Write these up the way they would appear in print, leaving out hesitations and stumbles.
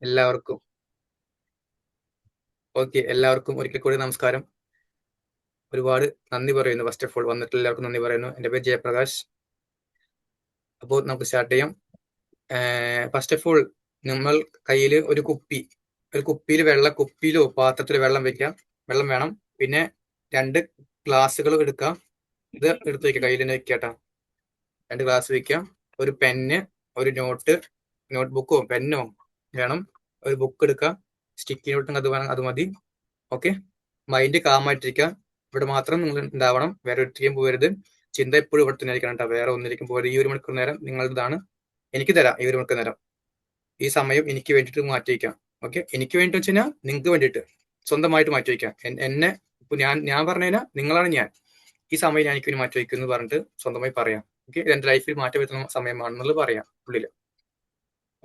എല്ലാവർക്കും ഒരിക്കൽ കൂടി നമസ്കാരം. ഒരുപാട് നന്ദി പറയുന്നു. ഫസ്റ്റ് ഓഫ് ഓൾ വന്നിട്ടുള്ള എല്ലാവർക്കും നന്ദി പറയുന്നു. എൻ്റെ പേര് ജയപ്രകാശ്. അപ്പോൾ നമുക്ക് സ്റ്റാർട്ട് ചെയ്യാം. ഫസ്റ്റ് ഓഫ് ഓൾ നമ്മൾ കയ്യിൽ ഒരു കുപ്പിയിൽ കുപ്പിയിലോ പാത്രത്തിലോ വെള്ളം വെക്കാം. വെള്ളം വേണം. പിന്നെ 2 ഗ്ലാസ്സുകൾ എടുക്കാം. ഇത് എടുത്ത് വെക്കാം, കയ്യിൽ തന്നെ വെക്കാട്ടോ. 2 ഗ്ലാസ് വെക്കാം. ഒരു പെന്ന്, ഒരു നോട്ട്ബുക്കോ പെന്നോ വേണം. ഒരു ബുക്ക് എടുക്കാം. സ്റ്റിക്കി നോട്ടും അത് വേണം, അത് മതി. Okay, mind കാമായിട്ടിരിക്കുക. ഇവിടെ മാത്രം നിങ്ങൾ ഉണ്ടാവണം. വേറെ ഒരിക്കലും പോകരുത്. ചിന്ത എപ്പോഴും ഇവിടെ തന്നെ ആയിരിക്കണം കേട്ടോ. വേറെ ഒന്നിലേക്കും പോകരുത്. ഈ 1 മണിക്കൂർ നേരം നിങ്ങളുടേതാണ്. എനിക്ക് തരാം ഈ 1 മണിക്കൂർ നേരം. ഈ സമയം എനിക്ക് വേണ്ടിയിട്ട് മാറ്റി വയ്ക്കാം. ഓക്കെ, എനിക്ക് വേണ്ടി വെച്ച് കഴിഞ്ഞാൽ നിങ്ങൾക്ക് വേണ്ടിയിട്ട് സ്വന്തമായിട്ട് മാറ്റി വയ്ക്കാം. എന്നെ ഇപ്പൊ ഞാൻ പറഞ്ഞു കഴിഞ്ഞാൽ നിങ്ങളാണ് ഞാൻ. ഈ സമയം ഞാൻ എനിക്ക് വേണ്ടി മാറ്റി വയ്ക്കും എന്ന് പറഞ്ഞിട്ട് സ്വന്തമായി പറയാം. ഓക്കെ, ഇത് എന്റെ ലൈഫിൽ മാറ്റം വരുത്തുന്ന സമയമാണെന്നുള്ളത് പറയാം ഉള്ളിൽ.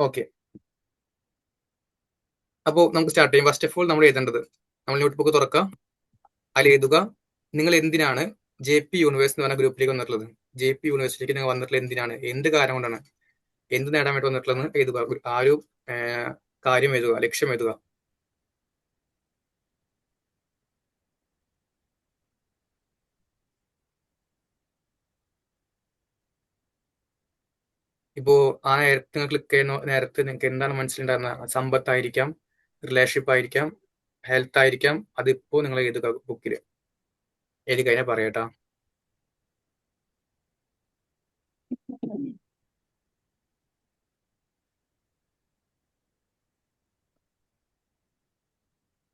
ഓക്കെ, അപ്പോൾ നമുക്ക് സ്റ്റാർട്ട് ചെയ്യാം. ഫസ്റ്റ് ഓഫ് ഓൾ നമ്മൾ എഴുതേണ്ടത്, നമ്മൾ നോട്ട്ബുക്ക് തുറക്കാം. അതിൽ എഴുതുക, നിങ്ങൾ എന്തിനാണ് JP യൂണിവേഴ്സ് എന്ന് പറഞ്ഞ ഗ്രൂപ്പിലേക്ക് വന്നിട്ടുള്ളത്. JP യൂണിവേഴ്സിറ്റിക്ക് നിങ്ങൾ വന്നിട്ടുള്ളത് എന്തിനാണ്, എന്ത് കാര്യം കൊണ്ടാണ്, എന്ത് നേടാൻ വേണ്ടി വന്നിട്ടുള്ളതെന്ന് എഴുതുക. ആ ഒരു കാര്യം എഴുതുക, ലക്ഷ്യം എഴുതുക. ഇപ്പോ ആ നേരത്തെ നിങ്ങൾ ക്ലിക്ക് ചെയ്യുന്ന നേരത്തെ നിങ്ങൾക്ക് എന്താണ് മനസ്സിലുണ്ടായിരുന്നത്? സമ്പത്തായിരിക്കാം, റിലേഷൻഷിപ്പ് ആയിരിക്കാം, ഹെൽത്ത് ആയിരിക്കാം. അതിപ്പോ നിങ്ങൾ എഴുതുക ബുക്കിൽ. എഴുതി കഴിഞ്ഞാൽ പറയാട്ടാ.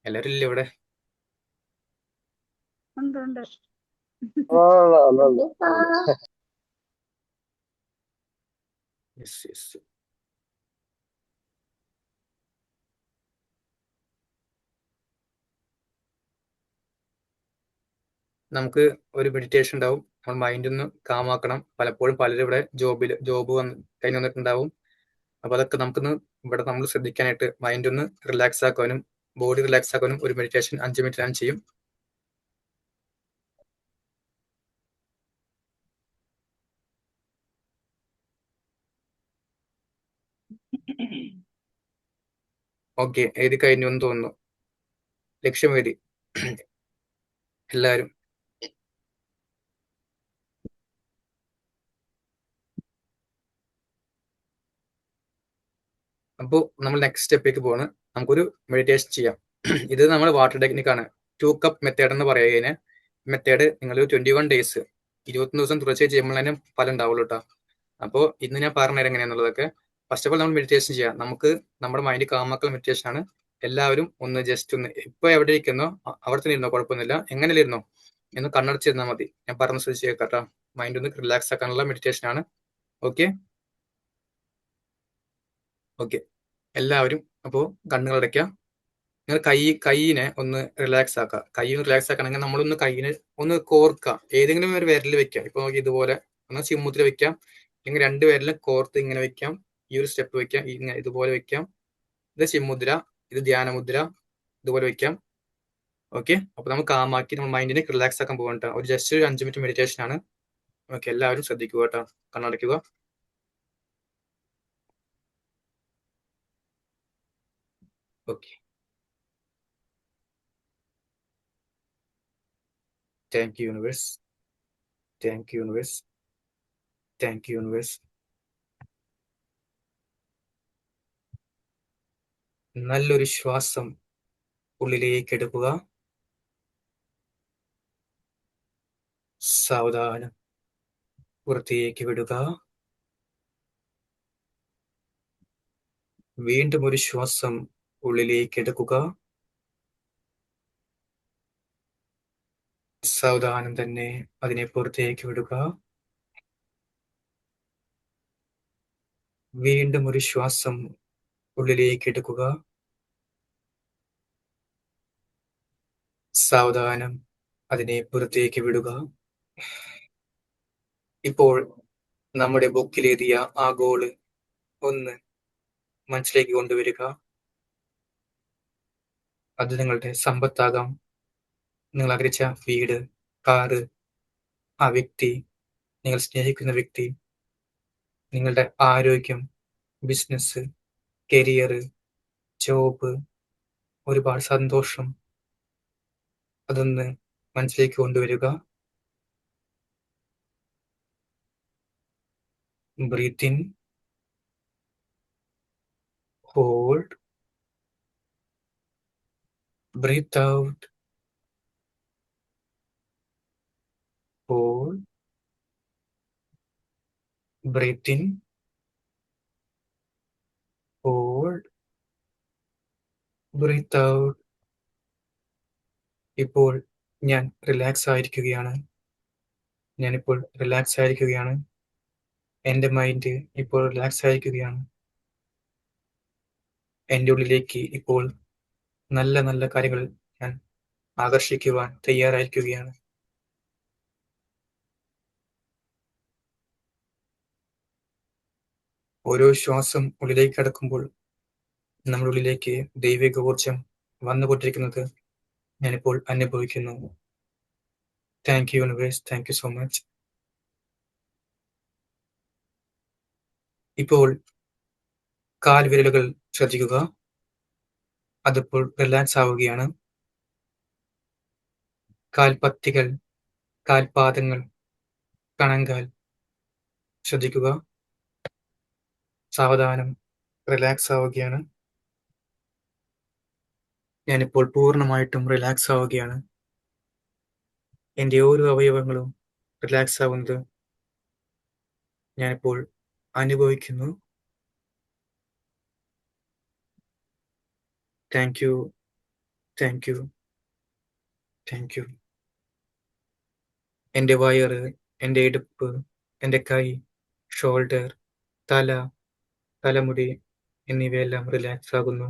എല്ലാവരും ഇല്ല ഇവിടെ? ഉണ്ട്. Yes yes. നമുക്ക് ഒരു മെഡിറ്റേഷൻ ഉണ്ടാവും. നമ്മൾ മൈൻഡ് ഒന്ന് കാമാക്കണം. പലപ്പോഴും പലരും ഇവിടെ ജോബ് കഴിഞ്ഞ് വന്നിട്ടുണ്ടാവും. അപ്പൊ അതൊക്കെ നമുക്കൊന്ന് ഇവിടെ നമ്മൾ ശ്രദ്ധിക്കാനായിട്ട് മൈൻഡ് ഒന്ന് റിലാക്സ് ആക്കാനും ബോഡി റിലാക്സ് ആക്കാനും ഒരു മെഡിറ്റേഷൻ 5 മിനിറ്റ് ഞാൻ ചെയ്യും. ഓക്കെ, എഴുതി കഴിഞ്ഞു എന്ന് തോന്നുന്നു. ലക്ഷ്യം എഴുതി എല്ലാവരും. അപ്പോൾ നമ്മൾ നെക്സ്റ്റ് സ്റ്റെപ്പിലേക്ക് പോവാണ്. നമുക്കൊരു മെഡിറ്റേഷൻ ചെയ്യാം. ഇത് നമ്മൾ വാട്ടർ ടെക്നിക്കാണ്. 2 കപ്പ് മെത്തേഡ് എന്ന് പറയുന്നതിന് മെത്തേഡ് നിങ്ങൾ 21 ഡേയ്സ് 21 ദിവസം തുടർച്ചയായി ചെയ്യുമ്പോൾ തന്നെ ഫലം ഉണ്ടാവുള്ളൂ കേട്ടോ. അപ്പോൾ ഇന്ന് ഞാൻ പറഞ്ഞുതരാം എങ്ങനെയാണെന്നുള്ളതൊക്കെ. ഫസ്റ്റ് ഓഫ് ഓൾ നമ്മൾ മെഡിറ്റേഷൻ ചെയ്യാം. നമുക്ക് നമ്മുടെ മൈൻഡ് കാമാക്കൽ മെഡിറ്റേഷൻ ആണ്. എല്ലാവരും ഒന്ന് ജസ്റ്റ് ഒന്ന് ഇപ്പൊ എവിടെ ഇരിക്കുന്നോ അവിടെ തന്നെ ഇരുന്നോ, കുഴപ്പമൊന്നുമില്ല. എങ്ങനെയല്ല ഇരുന്നോ എന്ന് കണ്ണടച്ചിരുന്നാൽ മതി. ഞാൻ പറഞ്ഞ ശ്രദ്ധിച്ച് കേൾക്കാട്ടോ. മൈൻഡ് ഒന്ന് റിലാക്സ് ആക്കാനുള്ള മെഡിറ്റേഷൻ ആണ്. ഓക്കെ ഓക്കെ, എല്ലാവരും അപ്പോൾ കണ്ണുകൾ അടയ്ക്കുക. നിങ്ങൾ കൈയിനെ ഒന്ന് റിലാക്സ് ആക്കുക. കൈ ഒന്ന് റിലാക്സ് ആക്കണമെങ്കിൽ നമ്മളൊന്ന് കൈയിനെ ഒന്ന് കോർക്കുക. ഏതെങ്കിലും ഒരു വിരലിൽ വെക്കാം. ഇപ്പൊ നോക്കി ഇതുപോലെ ഒന്ന് ചിമ്മുദ്ര വെക്കാം. അല്ലെങ്കിൽ 2 വിരലിലും കോർത്ത് ഇങ്ങനെ വെക്കാം. ഈ ഒരു സ്റ്റെപ്പ് വെക്കാം. ഇങ്ങനെ ഇതുപോലെ വെക്കാം. ഇത് ചിമ്മുദ്ര, ഇത് ധ്യാനമുദ്ര, ഇതുപോലെ വെക്കാം. ഓക്കെ, അപ്പൊ നമുക്ക് കാമാക്കി നമ്മൾ മൈൻഡിനെ റിലാക്സ് ആക്കാൻ പോകണ്ട. ഒരു ജസ്റ്റ് ഒരു 5 മിനിറ്റ് മെഡിറ്റേഷൻ ആണ്. ഓക്കെ, എല്ലാവരും ശ്രദ്ധിക്കുക കേട്ടോ. കണ്ണടയ്ക്കുക. Okay, thank you universe, thank you universe, thank you universe. നല്ലൊരു ശ്വാസം ഉള്ളിലേക്ക് എടുക്കുക. സാവധാനം പുറത്തേക്ക് വിടുക. വീണ്ടും ഒരു ശ്വാസം ഉള്ളിലേക്ക് എടുക്കുക. സാവധാനം തന്നെ അതിനെ പുറത്തേക്ക് വിടുക. വീണ്ടും ഒരു ശ്വാസം ഉള്ളിലേക്ക് എടുക്കുക. സാവധാനം അതിനെ പുറത്തേക്ക് വിടുക. ഇപ്പോൾ നമ്മുടെ ബുക്കിലെഴുതിയ ആ ഗോള് ഒന്ന് മനസ്സിലേക്ക് കൊണ്ടുവരിക. അത് നിങ്ങളുടെ സമ്പത്താകാം, നിങ്ങൾ ആഗ്രഹിച്ച വീട്, കാറ്, ആ വ്യക്തി, നിങ്ങൾ സ്നേഹിക്കുന്ന വ്യക്തി, നിങ്ങളുടെ ആരോഗ്യം, ബിസിനസ്, കരിയർ, ജോബ്, ഒരുപാട് സന്തോഷം, അതൊന്ന് മനസ്സിലേക്ക് കൊണ്ടുവരിക. Breathe in, hold, breathe out, hold, breathe in, hold, breathe out. ഇപ്പോൾ ഞാൻ റിലാക്സ് ആയിരിക്കുകയാണ്. ഞാനിപ്പോൾ റിലാക്സ് ആയിരിക്കുകയാണ്. എൻ്റെ മൈൻഡ് ഇപ്പോൾ റിലാക്സ് ആയിരിക്കുകയാണ്. എൻ്റെ ഉള്ളിലേക്ക് ഇപ്പോൾ നല്ല നല്ല കാര്യങ്ങൾ ഞാൻ ആകർഷിക്കുവാൻ തയ്യാറായിരിക്കുകയാണ്. ഓരോ ശ്വാസം ഉള്ളിലേക്ക് കടക്കുമ്പോൾ നമ്മുടെ ഉള്ളിലേക്ക് ദൈവിക ഊർജം വന്നുകൊണ്ടിരിക്കുന്നത് ഞാനിപ്പോൾ അനുഭവിക്കുന്നു. Thank you universe, thank you so much. ഇപ്പോൾ കാൽവിരലുകൾ ശ്രദ്ധിക്കുക, അതിപ്പോൾ റിലാക്സ് ആവുകയാണ്. കാൽപത്തികൾ, കാൽപാദങ്ങൾ, കണങ്കാൽ ശ്രദ്ധിക്കുക, സാവധാനം റിലാക്സ് ആവുകയാണ്. ഞാനിപ്പോൾ പൂർണ്ണമായിട്ടും റിലാക്സ് ആവുകയാണ്. എൻ്റെ ഓരോ അവയവങ്ങളും റിലാക്സ് ആവുന്നത് ഞാനിപ്പോൾ അനുഭവിക്കുന്നു. Thank you, thank you, thank you. എൻ്റെ വയറ്, എൻ്റെ ഇടുപ്പ്, എൻ്റെ കൈ, ഷോൾഡർ, തല, തലമുടി എന്നിവയെല്ലാം റിലാക്സ് ആകുന്നു.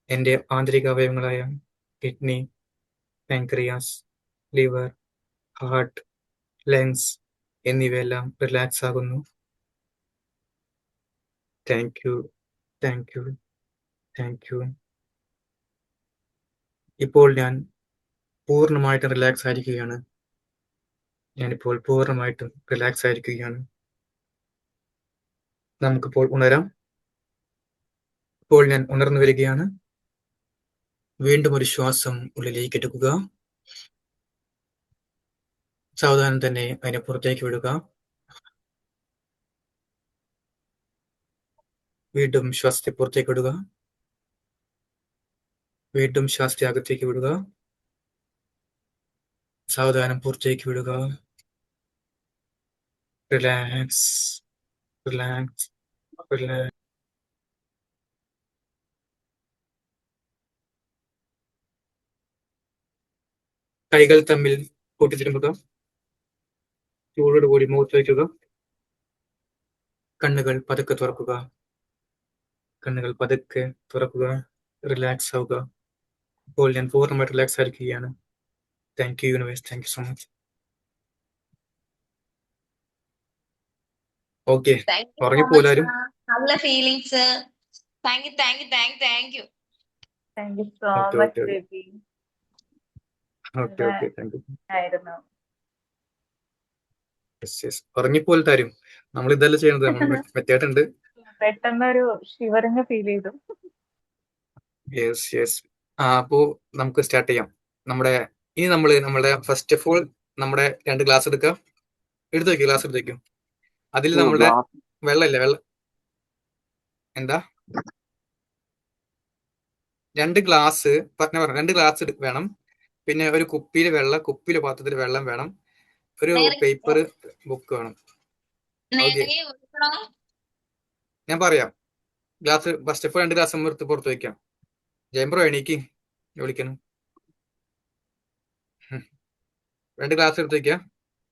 എൻ്റെ ആന്തരിക അവയവങ്ങളായ kidney, pancreas, liver, heart, lungs എന്നിവയെല്ലാം റിലാക്സ് ആകുന്നു. Thank you, thank you, thank you. ഇപ്പോൾ ഞാൻ പൂർണ്ണമായിട്ടും റിലാക്സ് ആയിരിക്കുകയാണ്. ഞാനിപ്പോൾ പൂർണ്ണമായിട്ടും റിലാക്സ് ആയിരിക്കുകയാണ്. നമുക്കിപ്പോൾ ഉണരാം. ഇപ്പോൾ ഞാൻ ഉണർന്നു വരികയാണ്. വീണ്ടും ഒരു ശ്വാസം ഉള്ളിലേക്ക് എടുക്കുക. സാവധാനം തന്നെ അതിനെ പുറത്തേക്ക് വിടുക. വീണ്ടും ശ്വാസത്തെ പുറത്തേക്ക് വിടുക. വീണ്ടും ശ്വാസത്തെ അകത്തേക്ക് വിടുക. സാവധാനം പുറത്തേക്ക് വിടുക. Relax, relax, relax. കൈകൾ തമ്മിൽ കൂട്ടിത്തിരുമ്പുക. ചൂടോടുകൂടി മുഖത്ത് വയ്ക്കുക. കണ്ണുകൾ പതുക്കെ തുറക്കുക. കണ്ണുകൾ പതുക്കെ തുറക്കുക. റിലാക്സ് ആവുക. ഇപ്പോൾ ഞാൻ പൂർണ്ണമായിട്ട് റിലാക്സ് ആയിരിക്കുകയാണ്. Thank you universe, thank you so much. Okay, Thank you so much, ഉറങ്ങിപ്പോലാരും. sir. നല്ല feelings. Thank you, thank you, thank you, thank you. Thank you so okay much okay baby. Okay okay, thank you. ആയിരുന്നു. ഉറങ്ങിപ്പോലും നമ്മൾ ഇതല്ല ചെയ്യണത്. നമ്മൾ മെത്തേഡുണ്ട്. പെട്ടെന്നൊരു shivering feel ചെയ്തു. Yes yes. അപ്പോ നമുക്ക് സ്റ്റാർട്ട് ചെയ്യാം. ഇനി നമ്മുടെ ഫസ്റ്റ് ഓഫ് ഓൾ നമ്മുടെ 2 ഗ്ലാസ് എടുക്കാം. എടുത്തു വെക്കും, ഗ്ലാസ് എടുത്തു വെക്കും. അതിൽ നമ്മുടെ വെള്ളമില്ല, എന്താ 2 ഗ്ലാസ് പറഞ്ഞ 2 ഗ്ലാസ് വേണം. പിന്നെ ഒരു കുപ്പിയിലെ പാത്രത്തിൽ വെള്ളം വേണം. ഒരു പേപ്പർ, ബുക്ക് വേണം. ഓക്കെ, ഞാൻ പറയാം. Glass first of all 2 glass എടുത്ത് പുറത്ത് വെക്കാം. ജയംബ്രോ എണീക്ക്, വിളിക്കണം. 2 ഗ്ലാസ് എടുത്ത് വെക്കാം.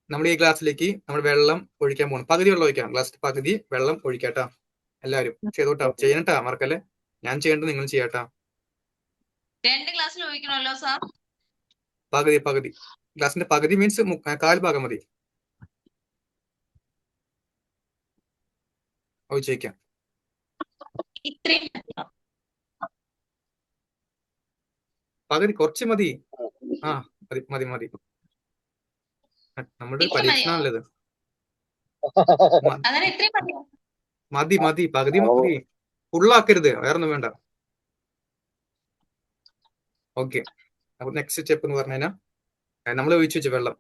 നമ്മൾ ഈ ഗ്ലാസ്സിലേക്ക് നമ്മൾ വെള്ളം ഒഴിക്കാൻ പോകണം. പകുതി വെള്ളം ഒഴിക്കാം. ഗ്ലാസ് പകുതി വെള്ളം ഒഴിക്കാട്ടാ. എല്ലാവരും ചെയ്തോട്ടാ, ചെയ്യണട്ടാ, മറക്കല്ലേ. ഞാൻ ചെയ്യേണ്ടത് നിങ്ങൾ ചെയ്യാട്ടാ. 2 ഗ്ലാസ്സിൽ ഒഴിക്കണമല്ലോ സാർ. പകുതി ഗ്ലാസിന്റെ പകുതി മീൻസ് 1/4 ഭാഗം മതി ഒഴിച്ചേക്കാം. പകുതി കുറച്ച് മതി. മതി മതി. നമ്മുടെ പരീക്ഷണമല്ലത്. മതി മതി, പകുതി മതി, ഫുള്ളാക്കരുത്, വേറൊന്നും വേണ്ട. ഓക്കെ, അപ്പൊ നെക്സ്റ്റ് സ്റ്റെപ്പ് എന്ന് പറഞ്ഞു കഴിഞ്ഞാൽ നമ്മൾ ഒഴിച്ചു വെച്ച വെള്ളം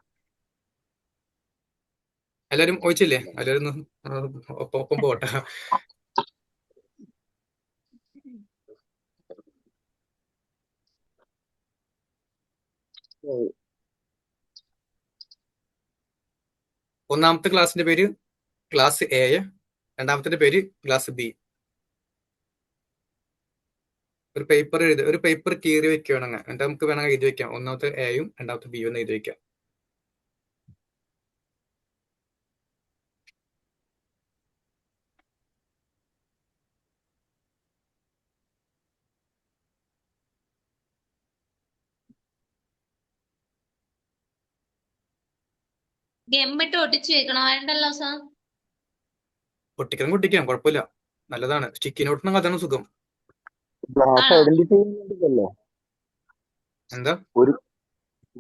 എല്ലാരും ഒഴിച്ചില്ലേ? എല്ലാരും ഒന്ന് ഒപ്പം പോട്ടെ. ഒന്നാമത്തെ ക്ലാസ്സിന്റെ പേര് ക്ലാസ് എ, രണ്ടാമത്തെ പേര് ക്ലാസ് ബി. ഒരു പേപ്പർ കീറി വെക്കുകയാണെങ്കിൽ എന്നിട്ട് നമുക്ക് വേണമെങ്കിൽ എഴുതി വെക്കാം, ഒന്നാമത്തെ എയും രണ്ടാമത്തെ ബിയും എന്ന് എഴുതി വെക്കാം. ഗമ്മിട്ട് ഒട്ടിച്ച് വെക്കണോ? വേണ്ടല്ലോ സാർ. പൊട്ടിക്കാം, കുഴപ്പമില്ല, നല്ലതാണ്. സ്റ്റിക്കി നോട്ടിനും അതാണ് സുഖം. ഗ്ലാസ് ആണോ? ഐഡന്റിഫൈ ചെയ്യാൻ വേണ്ടിട്ടല്ലേ? എന്താ? ഒരു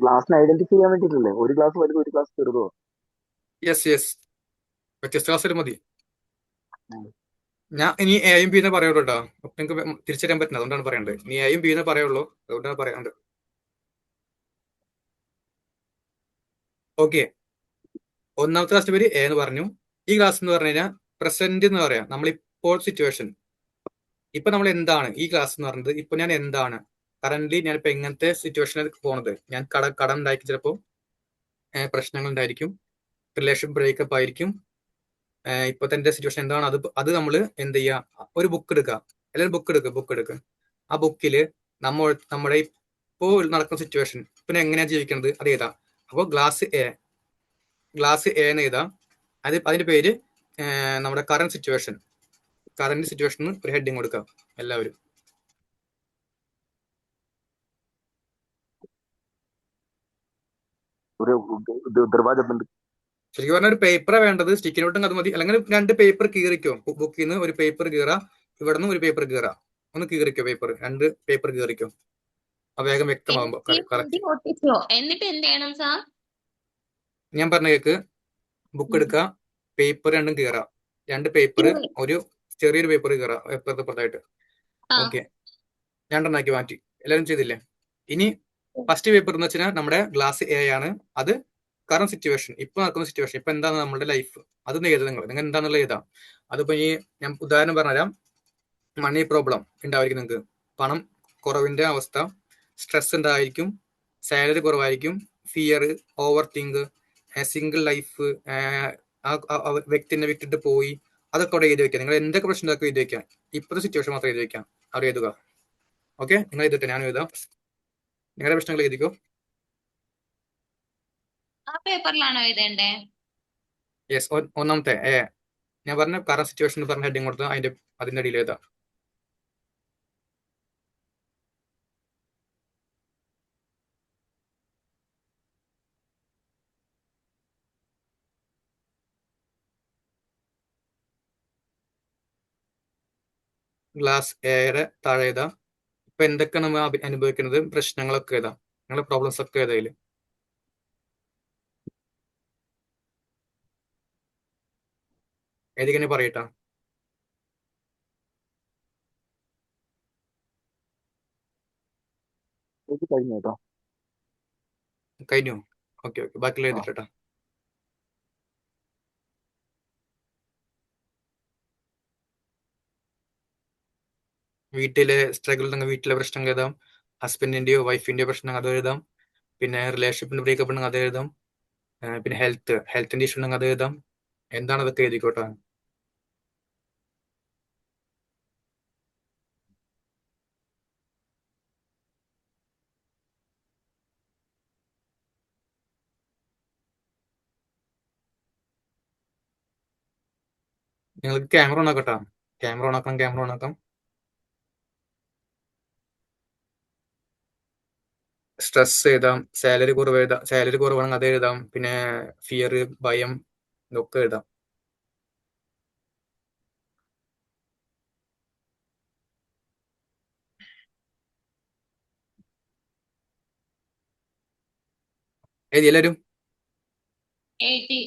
ഗ്ലാസിന് ഐഡന്റിഫൈ ചെയ്യാൻ വേണ്ടിട്ടല്ലേ? ഒരു ഗ്ലാസ് വലുതോ ഒരു ഗ്ലാസ് ചെറുതോ? യെസ്, വ്യത്യസ്ത ക്ലാസ്സിൽ മതി. ഉം. ഞാൻ ഇനി എയും ബി എന്ന് പറയുള്ളൂ കേട്ടോ, നിങ്ങൾക്ക് തിരിച്ചറിയാൻ പറ്റുന്നത്, അതുകൊണ്ടാണ് പറയേണ്ടത്. ഇനി എയും ബി എന്ന് പറയുള്ളൂ, അതുകൊണ്ടാണ് പറയാണ്ട്. ഓക്കെ, ഒന്നാമത്തെ ക്ലാസ്സിന്റെ പേര് എ എന്ന് പറഞ്ഞു. ഈ ക്ലാസ് എന്ന് പറഞ്ഞു കഴിഞ്ഞാൽ പ്രസന്റ് എന്ന് പറയാം, നമ്മളിപ്പോൾ സിറ്റുവേഷൻ. ഇപ്പൊ നമ്മൾ എന്താണ് ഈ ക്ലാസ് എന്ന് പറയുന്നത്? ഇപ്പൊ ഞാൻ എന്താണ് കറന്റ്, ഞാനിപ്പോ എങ്ങനത്തെ സിറ്റുവേഷനിൽ പോണത്? ഞാൻ കടം ഉണ്ടായിരിക്കും, ചിലപ്പോൾ പ്രശ്നങ്ങൾ ഉണ്ടായിരിക്കും, റിലേഷൻ ബ്രേക്കപ്പ് ആയിരിക്കും. ഇപ്പോഴത്തെ എന്റെ സിറ്റുവേഷൻ എന്താണ്, അത് നമ്മൾ എന്ത് ചെയ്യുക? ഒരു ബുക്ക് എടുക്കുക, എല്ലാവരും ബുക്ക് എടുക്കുക. ആ ബുക്കില് നമ്മുടെ ഇപ്പോൾ നടക്കുന്ന സിറ്റുവേഷൻ, പിന്നെ എങ്ങനെയാ ജീവിക്കുന്നത്, അത് എഴുതാം. അപ്പോൾ ഗ്ലാസ് എ എന്ന് എഴുതാം. അതിന്റെ പേര് നമ്മുടെ കറന്റ് സിറ്റുവേഷന് ഒരു ഹെഡിങ് കൊടുക്കാം എല്ലാവരും. ഒരു ദർവാജ ബന്ദ്. ശരിക്കും പറഞ്ഞാൽ ഒരു പേപ്പറാ വേണ്ടത്, സ്റ്റിക്കി നോട്ടും അത് മതി. അല്ലെങ്കിൽ 2 പേപ്പർ കീറിക്കോ, ബുക്കിൽ നിന്ന് ഒരു പേപ്പർ കീറാ, ഇവിടെ നിന്ന് ഒരു പേപ്പർ കീറാ, ഒന്ന് കീറിക്കോ പേപ്പർ, 2 പേപ്പർ കീറിക്കോ, വേഗം വ്യക്തമാകുമ്പോ. ഒട്ടിച്ചോ? എന്നിട്ട് എന്ത് ചെയ്യണം സാർ? ഞാൻ പറഞ്ഞ കേക്ക്, ബുക്ക് എടുക്കുക, പേപ്പർ 2 കീറാ, 2 പേപ്പർ, ഒരു ചെറിയൊരു പേപ്പർ കീറാ പുറത്തായിട്ട്. ഓക്കെ, 2 ആക്കി മാറ്റി. എല്ലാവരും ചെയ്തില്ലേ? ഇനി ഫസ്റ്റ് പേപ്പർ എന്ന് വെച്ചാൽ നമ്മുടെ ഗ്ലാസ് എ ആണ്. അത് കറന്റ് സിറ്റുവേഷൻ, ഇപ്പൊ നടക്കുന്ന സിറ്റുവേഷൻ, ഇപ്പൊ എന്താണ് നമ്മുടെ ലൈഫ്, അതൊന്ന് എഴുതാം. നിങ്ങൾ എന്താണെന്നുള്ള എഴുതാം. അതിപ്പോ ഈ ഞാൻ ഉദാഹരണം പറഞ്ഞുതരാം. മണി പ്രോബ്ലം ഉണ്ടായിരിക്കും നിങ്ങൾക്ക്, പണം കുറവിന്റെ അവസ്ഥ, സ്ട്രെസ് ഉണ്ടായിരിക്കും, സാലറി കുറവായിരിക്കും, fear, over think, single life, വ്യക്തിനെ വിട്ടിട്ട് പോയി, അതൊക്കെ അവിടെ എഴുതി വെക്കാം. നിങ്ങൾ എന്തൊക്കെ പ്രശ്നം എഴുതി വെക്കാം, ഇപ്പോഴത്തെ സിറ്റുവേഷൻ മാത്രം എഴുതി വെക്കാം, അവിടെ എഴുതുക. ഓക്കെ, നിങ്ങൾ എഴുതിട്ടെ, ഞാൻ എഴുതാം. നിങ്ങളുടെ പ്രശ്നങ്ങൾ എഴുതിക്കോ. ആ പേപ്പറിലാണോ എഴുതേണ്ടേ? യെസ്, ഒന്നാമത്തെ ഞാൻ പറഞ്ഞ കറന്റ് സിറ്റുവേഷൻ പറഞ്ഞ ഹെഡിങ് കൊടുത്ത് അതിന്റെ അടിയിൽ എഴുതാം. ഗ്ലാസ് എയുടെ താഴെ എഴുതാം. ഇപ്പൊ എന്തൊക്കെ നമ്മൾ അനുഭവിക്കുന്നത്, പ്രശ്നങ്ങളൊക്കെ എഴുതാം, നിങ്ങളുടെ പ്രോബ്ലംസ് ഒക്കെ എഴുതാം. ഏതൊക്കെ പറയട്ടാ? കഴിഞ്ഞു കേട്ടോ. കഴിഞ്ഞു. ഓക്കെ, ബാക്കിയുള്ള എഴുതിട്ടാ. വീട്ടിലെ സ്ട്രഗിൾ ഉണ്ടെങ്കിൽ വീട്ടിലെ പ്രശ്നങ്ങൾ എഴുതാം, ഹസ്ബൻഡിന്റെയോ വൈഫിന്റെയോ പ്രശ്നം അത് എഴുതാം, പിന്നെ റിലേഷൻഷിപ്പിന്റെ ബ്രേക്കപ്പ് ഉണ്ടെങ്കിൽ അത് എഴുതാം, പിന്നെ ഹെൽത്തിന്റെ ഇഷ്യൂ ഉണ്ടെങ്കിൽ അത് എഴുതാം. എന്താണ് അതൊക്കെ എഴുതിക്കോട്ടെ. നിങ്ങൾക്ക് ക്യാമറ ഓൺ ആക്കട്ടാ, ക്യാമറ ഓൺ ആക്കാം. സ്ട്രെസ് എഴുതാം, സാലറി കുറവാണെങ്കിൽ അത് എഴുതാം, പിന്നെ ഫിയർ, ഭയം, ഇതൊക്കെ എഴുതാം. എല്ലാവരും എഴുതി.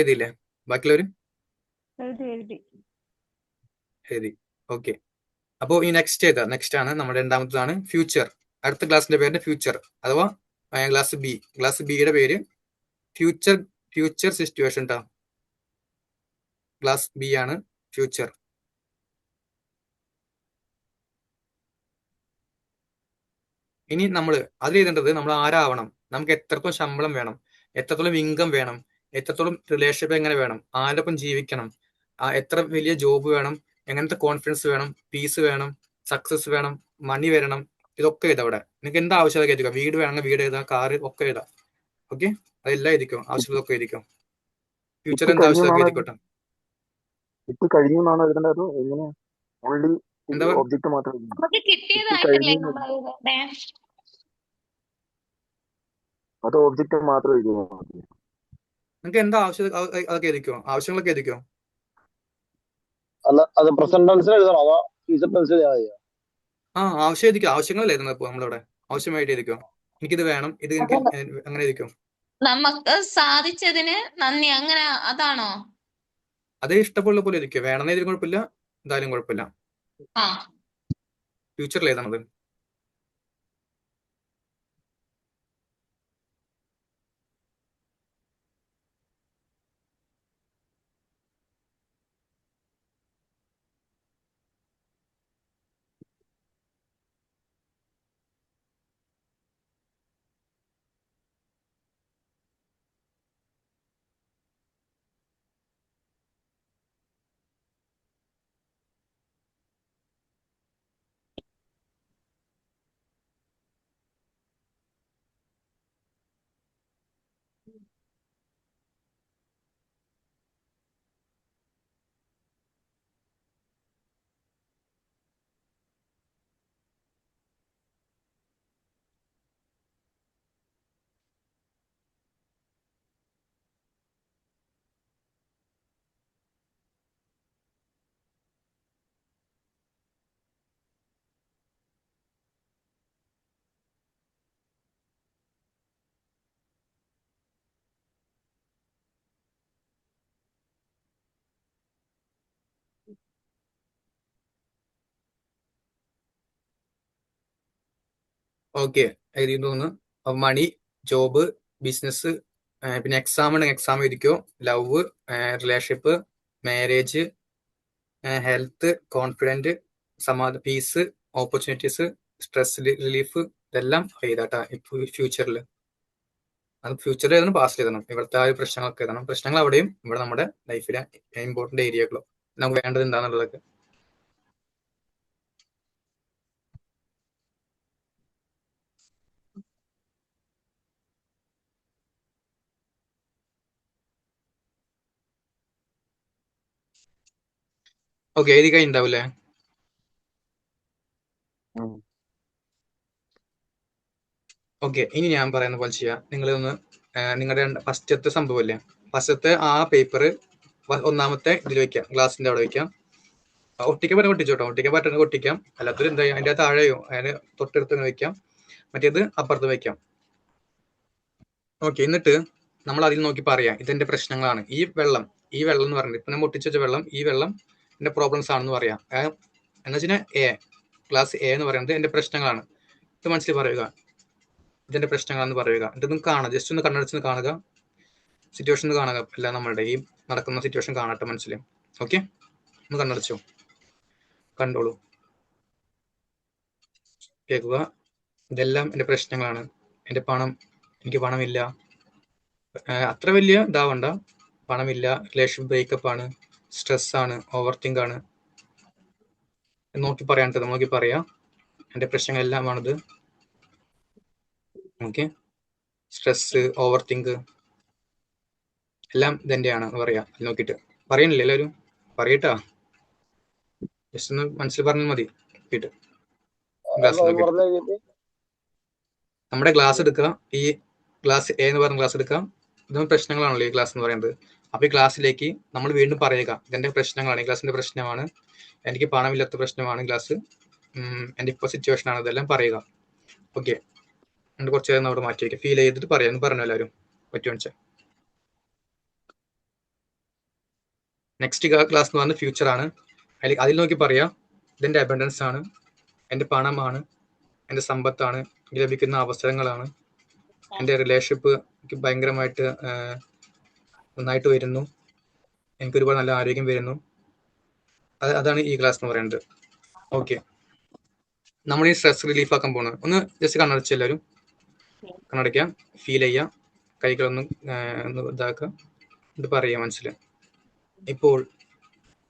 എഴുതിയില്ലേ? ബാക്കിയുള്ളവരും എഴുതി എഴുതി. ഓക്കെ. അപ്പോൾ ഈ നെക്സ്റ്റ് ആണ് നമ്മുടെ രണ്ടാമത്തതാണ് ഫ്യൂച്ചർ. അടുത്ത ക്ലാസ്സിന്റെ പേര് ഫ്യൂച്ചർ അഥവാ ക്ലാസ് ബി. ക്ലാസ് ബിയുടെ പേര് ഫ്യൂച്ചർ സിറ്റുവേഷൻ ട്ടാ. ക്ലാസ് ബി ആണ് ഫ്യൂച്ചർ. ഇനി നമ്മൾ അതിൽ എഴുതേണ്ടത് നമ്മൾ ആരാവണം, നമുക്ക് എത്രത്തോളം ശമ്പളം വേണം, എത്രത്തോളം ഇൻകം വേണം, എത്രത്തോളം റിലേഷൻഷിപ്പ് എങ്ങനെ വേണം, ആരൊപ്പം ജീവിക്കണം, എത്ര വലിയ ജോബ് വേണം, എങ്ങനത്തെ കോൺഫിഡൻസ് വേണം, പീസ് വേണം, സക്സസ് വേണം, മണി വരണം, ഇതൊക്കെ എഴുതാം അവിടെ. നിങ്ങൾക്ക് എന്താ ആവശ്യമൊക്കെ എഴുതിക്കോ. വീട് വേണമെങ്കിൽ വീട് എഴുതാം, കാറ് ഒക്കെ എഴുതാം. ഓക്കെ, അതെല്ലാം എഴുതിക്കോ, ആവശ്യമുള്ളതൊക്കെ എഴുതിക്കോ. ഫ്യൂച്ചർ എന്താ ആവശ്യമൊക്കെ എഴുതിക്കോട്ടെ. ഇട്ട് കഴിഞ്ഞു എന്നാണോ എഴുതേണ്ടത്? എങ്ങനെ ഓൺലി എന്താ പറയുക, ഒബ്ജക്റ്റ് മാത്രം എഴുതണം? നമുക്ക് ഇട്ട് കിട്ടിയതായിട്ടല്ലേ കഴിഞ്ഞു നമ്മൾ എഴുതണ്ടേ? അത് ഒബ്ജക്റ്റ് മാത്രം എഴുതിയാൽ മതി. നിങ്ങൾക്ക് എന്താ ആവശ്യം അതൊക്കെ എഴുതിക്കോ, ആവശ്യങ്ങളൊക്കെ എഴുതിക്കോ. അല്ല അത് പ്രസന്റ് ടെൻസിൽ എഴുതണോ അതോ ഫ്യൂച്ചർ ടെൻസിൽ എഴുതിയാൽ മതിയോ? ആവശ്യം എഴുതിക്കോ, ആവശ്യങ്ങളല്ലേ എഴുതുന്നത്. ഇപ്പോൾ നമ്മളിവിടെ ആവശ്യമായിട്ട് എഴുതിക്കോ. എനിക്കിത് വേണം, ഇത് എനിക്ക് അങ്ങനെ എഴുതിക്കോ. നമുക്ക് സാധിച്ചതിന് നന്ദി, അങ്ങനെ അതാണോ? അതേ ഇഷ്ടമുള്ള പോലെ എഴുതിക്കോ. വേണമെന്ന് എഴുതി കുഴപ്പമില്ല, എന്തായാലും കുഴപ്പമില്ല. ആ ഫ്യൂച്ചറിൽ എഴുതണത്. ഓക്കെ, എഴുതി തോന്നുന്നു. മണി, ജോബ്, ബിസിനസ്, പിന്നെ എക്സാം ഉണ്ടെങ്കിൽ എക്സാം എഴുതിക്കോ. Love, relationship, marriage, health, confident, piece, opportunities, stress relief, ഇതെല്ലാം എഴുതാട്ടാ ഫ്യൂച്ചറിൽ. അത് ഫ്യൂച്ചറിൽ എഴുതണം, പാസ്റ്റിൽ എഴുതണം. ഇവിടുത്തെ ആ ഒരു പ്രശ്നങ്ങളൊക്കെ എഴുതണം. പ്രശ്നങ്ങൾ അവിടെയും ഇവിടെ നമ്മുടെ ലൈഫിലെ ഇമ്പോർട്ടൻ്റ് ഏരിയകളും നമുക്ക് വേണ്ടത് എന്താണെന്നുള്ളതൊക്കെ. ഓക്കെ, എഴുതി കഴിഞ്ഞിട്ടുണ്ടാവില്ലേ? ഓക്കെ, ഇനി ഞാൻ പറയുന്ന പോലെ ചെയ്യാം. നിങ്ങളൊന്ന് നിങ്ങളുടെ ഫസ്റ്റത്തെ സംഭവമില്ലേ, ഫസ്റ്റത്തെ ആ പേപ്പർ ഒന്നാമത്തെ ഇതിൽ വെക്കാം, ഗ്ലാസിന്റെ അവിടെ വെക്കാം. ഒട്ടിക്കാൻ പറ്റുന്ന ഒട്ടിച്ചോട്ടോ, ഒട്ടിക്കാൻ പറ്റുന്ന ഒട്ടിക്കാം. അല്ലാത്തൊരു എന്താ അതിന്റെ താഴെയോ അതിന് തൊട്ടടുത്ത് വെക്കാം, മറ്റേത് അപ്പുറത്ത് വെക്കാം. ഓക്കെ, എന്നിട്ട് നമ്മൾ അതിൽ നോക്കി പറയാം ഇതെന്റെ പ്രശ്നങ്ങളാണ്. ഈ വെള്ളം എന്ന് പറഞ്ഞിട്ട് ഇപ്പൊ നമ്മൾ ഒട്ടിച്ചു വെച്ച വെള്ളം, ഈ വെള്ളം എന്റെ പ്രോബ്ലംസ് ആണെന്ന് പറയാം. എന്ന് വെച്ചാൽ ക്ലാസ് എ എന്ന് പറയുന്നത് എന്റെ പ്രശ്നങ്ങളാണ്. ഇത് മനസ്സിൽ പറയുക, ഇതിന്റെ പ്രശ്നങ്ങളാണെന്ന് പറയുക. ഇതൊന്നും കാണുക, ജസ്റ്റ് ഒന്ന് കണ്ണടച്ച് കാണുക, സിറ്റുവേഷൻ കാണുക. അല്ല നമ്മളുടെ ഈ നടക്കുന്ന സിറ്റുവേഷൻ കാണട്ടെ മനസ്സിൽ. ഓക്കെ, ഒന്ന് കണ്ണടച്ചോ, കണ്ടോളൂ, കേൾക്കുക. ഇതെല്ലാം എന്റെ പ്രശ്നങ്ങളാണ്. എനിക്ക് പണമില്ല, അത്ര വലിയ ഇതാവണ്ട. പണമില്ല, റിലേഷൻ ബ്രേക്കപ്പ് ആണ്, സ്ട്രെസ് ആണ്, ഓവർ തിങ്ക് ആണ്. നോക്കി പറയാണ്ടത്, നോക്കി പറയാം. എന്റെ പ്രശ്നങ്ങളെല്ലാം ആണിത്. ഓക്കെ, സ്ട്രെസ്, ഓവർ തിങ്ക് എല്ലാം ഇതെന്റെയാണ് എന്ന് പറയാം. നോക്കിയിട്ട് പറയണില്ലേ എല്ലാവരും? പറയട്ടാ, ജസ്റ്റ് ഒന്ന് മനസ്സിൽ പറഞ്ഞാൽ മതി. നോക്കിയിട്ട് ഗ്ലാസ് നോക്കിയിട്ട് നമ്മുടെ ഗ്ലാസ് എടുക്കുക. ഈ ക്ലാസ് എ എന്ന് പറഞ്ഞ ക്ലാസ് എടുക്കുക. ഇതൊന്നും പ്രശ്നങ്ങളാണല്ലോ ഈ ക്ലാസ് എന്ന് പറയുന്നത്. അപ്പൊ ഈ ക്ലാസ്സിലേക്ക് നമ്മൾ വീണ്ടും പറയുക ഇതെന്റെ പ്രശ്നങ്ങളാണ്, ഈ ക്ലാസ്സിന്റെ പ്രശ്നമാണ്, എനിക്ക് പണമില്ലാത്ത പ്രശ്നമാണ് ക്ലാസ്, എന്റെ ഇപ്പൊ സിറ്റുവേഷൻ ആണ്, ഇതെല്ലാം പറയുക. ഓക്കെ, എന്നിട്ട് കുറച്ച് നേരം അവിടെ മാറ്റി വയ്ക്കുക. ഫീൽ ചെയ്തിട്ട് പറയാമെന്ന് പറഞ്ഞു എല്ലാവരും. പറ്റുമെന്ന് വെച്ചാൽ നെക്സ്റ്റ് ക്ലാസ് എന്ന് പറഞ്ഞാൽ ഫ്യൂച്ചർ ആണ്. അതിൽ നോക്കി പറയാം, ഇതെൻ്റെ അബൻഡൻസ് ആണ്, എൻ്റെ പണമാണ്, എൻ്റെ സമ്പത്താണ്, എനിക്ക് ലഭിക്കുന്ന അവസരങ്ങളാണ്, എൻ്റെ റിലേഷൻഷിപ്പ് എനിക്ക് ഭയങ്കരമായിട്ട് നന്നായിട്ട് വരുന്നു, എനിക്ക് ഒരുപാട് നല്ല ആരോഗ്യം വരുന്നു. അതാണ് ഈ ക്ലാസ് എന്ന് പറയുന്നത്. ഓക്കെ, നമ്മൾ ഈ സ്ട്രെസ് റിലീഫ് ആക്കാൻ പോകുന്നത്. ഒന്ന് ജസ്റ്റ് കണ്ണടച്ച് എല്ലാവരും കണ്ണടയ്ക്കാം, ഫീൽ ചെയ്യാം, കൈകളൊന്ന് ഒന്ന് ഇതാക്കുക, ഇത് പറയാം മനസ്സിൽ. ഇപ്പോൾ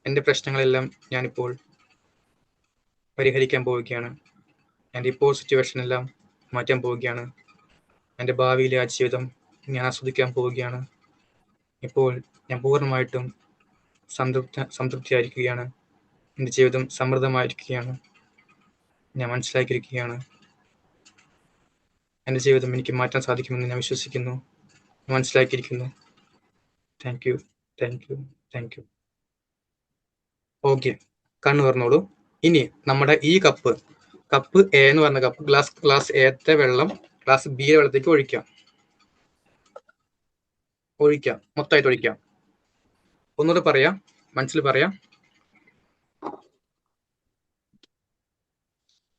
എൻ്റെ പ്രശ്നങ്ങളെല്ലാം ഞാനിപ്പോൾ പരിഹരിക്കാൻ പോവുകയാണ്. എൻ്റെ ഇപ്പോൾ സിറ്റുവേഷനെല്ലാം മാറ്റാൻ പോവുകയാണ്. എൻ്റെ ഭാവിയിലെ ആ ജീവിതം ഞാൻ ആസ്വദിക്കാൻ പോവുകയാണ്. ഇപ്പോൾ ഞാൻ പൂർണ്ണമായിട്ടും സംതൃപ്തിയായിരിക്കുകയാണ്. എൻ്റെ ജീവിതം സമൃദ്ധമായിരിക്കുകയാണ്. ഞാൻ മനസ്സിലാക്കിയിരിക്കുകയാണ്. എൻ്റെ ജീവിതം എനിക്ക് മാറ്റാൻ സാധിക്കുമെന്ന് ഞാൻ വിശ്വസിക്കുന്നു, മനസ്സിലാക്കിയിരിക്കുന്നു. Thank you, thank you, thank you. Okay, കണ്ണു തുറന്നോളൂ. ഇനി നമ്മുടെ ഈ കപ്പ് എ എന്ന് പറഞ്ഞ കപ്പ്, ഗ്ലാസ് എത്തെ വെള്ളം ഗ്ലാസ് ബി വെള്ളത്തേക്ക് ഒഴിക്കാം. മൊത്തമായിട്ട് ഒഴിക്കാം. ഒന്നുകൂടെ പറയാം, മനസ്സിൽ പറയാം.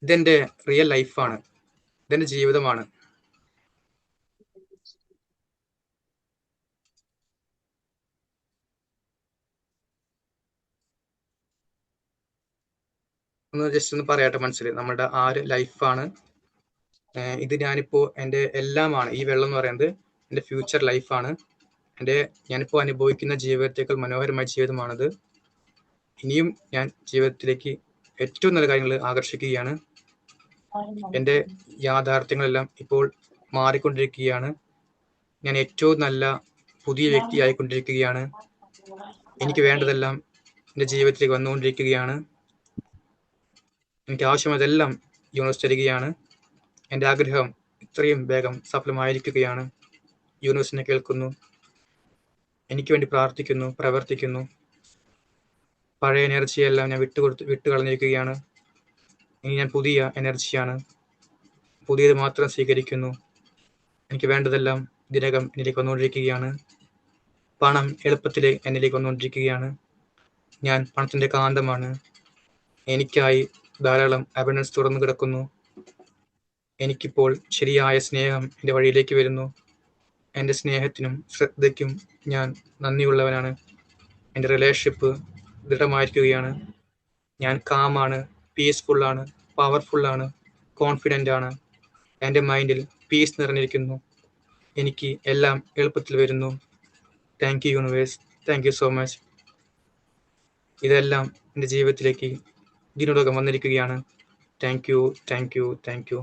ഇതെന്റെ റിയൽ ലൈഫാണ്, ഇതെന്റെ ജീവിതമാണ്. ഒന്ന് ജസ്റ്റ് ഒന്ന് പറയട്ടെ മനസ്സിൽ, നമ്മുടെ ആ ഒരു ലൈഫാണ് ഇത്. ഞാനിപ്പോ എൻ്റെ എല്ലാമാണ്. ഈ വെള്ളം എന്ന് പറയുന്നത് എൻ്റെ ഫ്യൂച്ചർ ലൈഫാണ്. ഞാനിപ്പോൾ അനുഭവിക്കുന്ന ജീവിതത്തേക്കാൾ മനോഹരമായ ജീവിതമാണത്. ഇനിയും ഞാൻ ജീവിതത്തിലേക്ക് ഏറ്റവും നല്ല കാര്യങ്ങൾ ആകർഷിക്കുകയാണ്. എൻ്റെ യാഥാർത്ഥ്യങ്ങളെല്ലാം ഇപ്പോൾ മാറിക്കൊണ്ടിരിക്കുകയാണ്. ഞാൻ ഏറ്റവും നല്ല പുതിയ വ്യക്തിയായിക്കൊണ്ടിരിക്കുകയാണ്. എനിക്ക് വേണ്ടതെല്ലാം എൻ്റെ ജീവിതത്തിലേക്ക് വന്നുകൊണ്ടിരിക്കുകയാണ്. എനിക്ക് ആവശ്യമായതെല്ലാം യൂണിവേഴ്സ് തരികയാണ്. എൻ്റെ ആഗ്രഹം ഇത്രയും വേഗം സഫലമായിരിക്കുകയാണ്. യൂണിവേഴ്സിനെ കേൾക്കുന്നു, എനിക്ക് വേണ്ടി പ്രാർത്ഥിക്കുന്നു, പ്രവർത്തിക്കുന്നു. പഴയ എനർജിയെല്ലാം ഞാൻ വിട്ടുകളഞ്ഞിരിക്കുകയാണ്. ഇനി ഞാൻ പുതിയ എനർജിയാണ്, പുതിയത് മാത്രം സ്വീകരിക്കുന്നു. എനിക്ക് വേണ്ടതെല്ലാം ഇതിനകം എന്നിലേക്ക് വന്നുകൊണ്ടിരിക്കുകയാണ്. പണം എളുപ്പത്തിൽ എന്നിലേക്ക് വന്നുകൊണ്ടിരിക്കുകയാണ്. ഞാൻ പണത്തിൻ്റെ കാന്തമാണ്. എനിക്കായി ധാരാളം അബണ്ടൻസ് തുറന്നു കിടക്കുന്നു. എനിക്കിപ്പോൾ ശരിയായ സ്നേഹം എൻ്റെ വഴിയിലേക്ക് വരുന്നു. എൻ്റെ സ്നേഹത്തിനും ശ്രദ്ധയ്ക്കും ഞാൻ നന്ദിയുള്ളവനാണ്. എൻ്റെ റിലേഷൻഷിപ്പ് ദൃഢമായിരിക്കുകയാണ്. ഞാൻ കാമാണ്, പീസ്ഫുള്ളാണ്, പവർഫുള്ളാണ്, കോൺഫിഡൻ്റ് ആണ്. എൻ്റെ മൈൻഡിൽ പീസ് നിറഞ്ഞിരിക്കുന്നു. എനിക്ക് എല്ലാം എളുപ്പത്തിൽ വരുന്നു. Thank you universe, thank you so much. ഇതെല്ലാം എൻ്റെ ജീവിതത്തിലേക്ക് ഇതിനോടകം വന്നിരിക്കുകയാണ്. Thank you, thank you, thank you.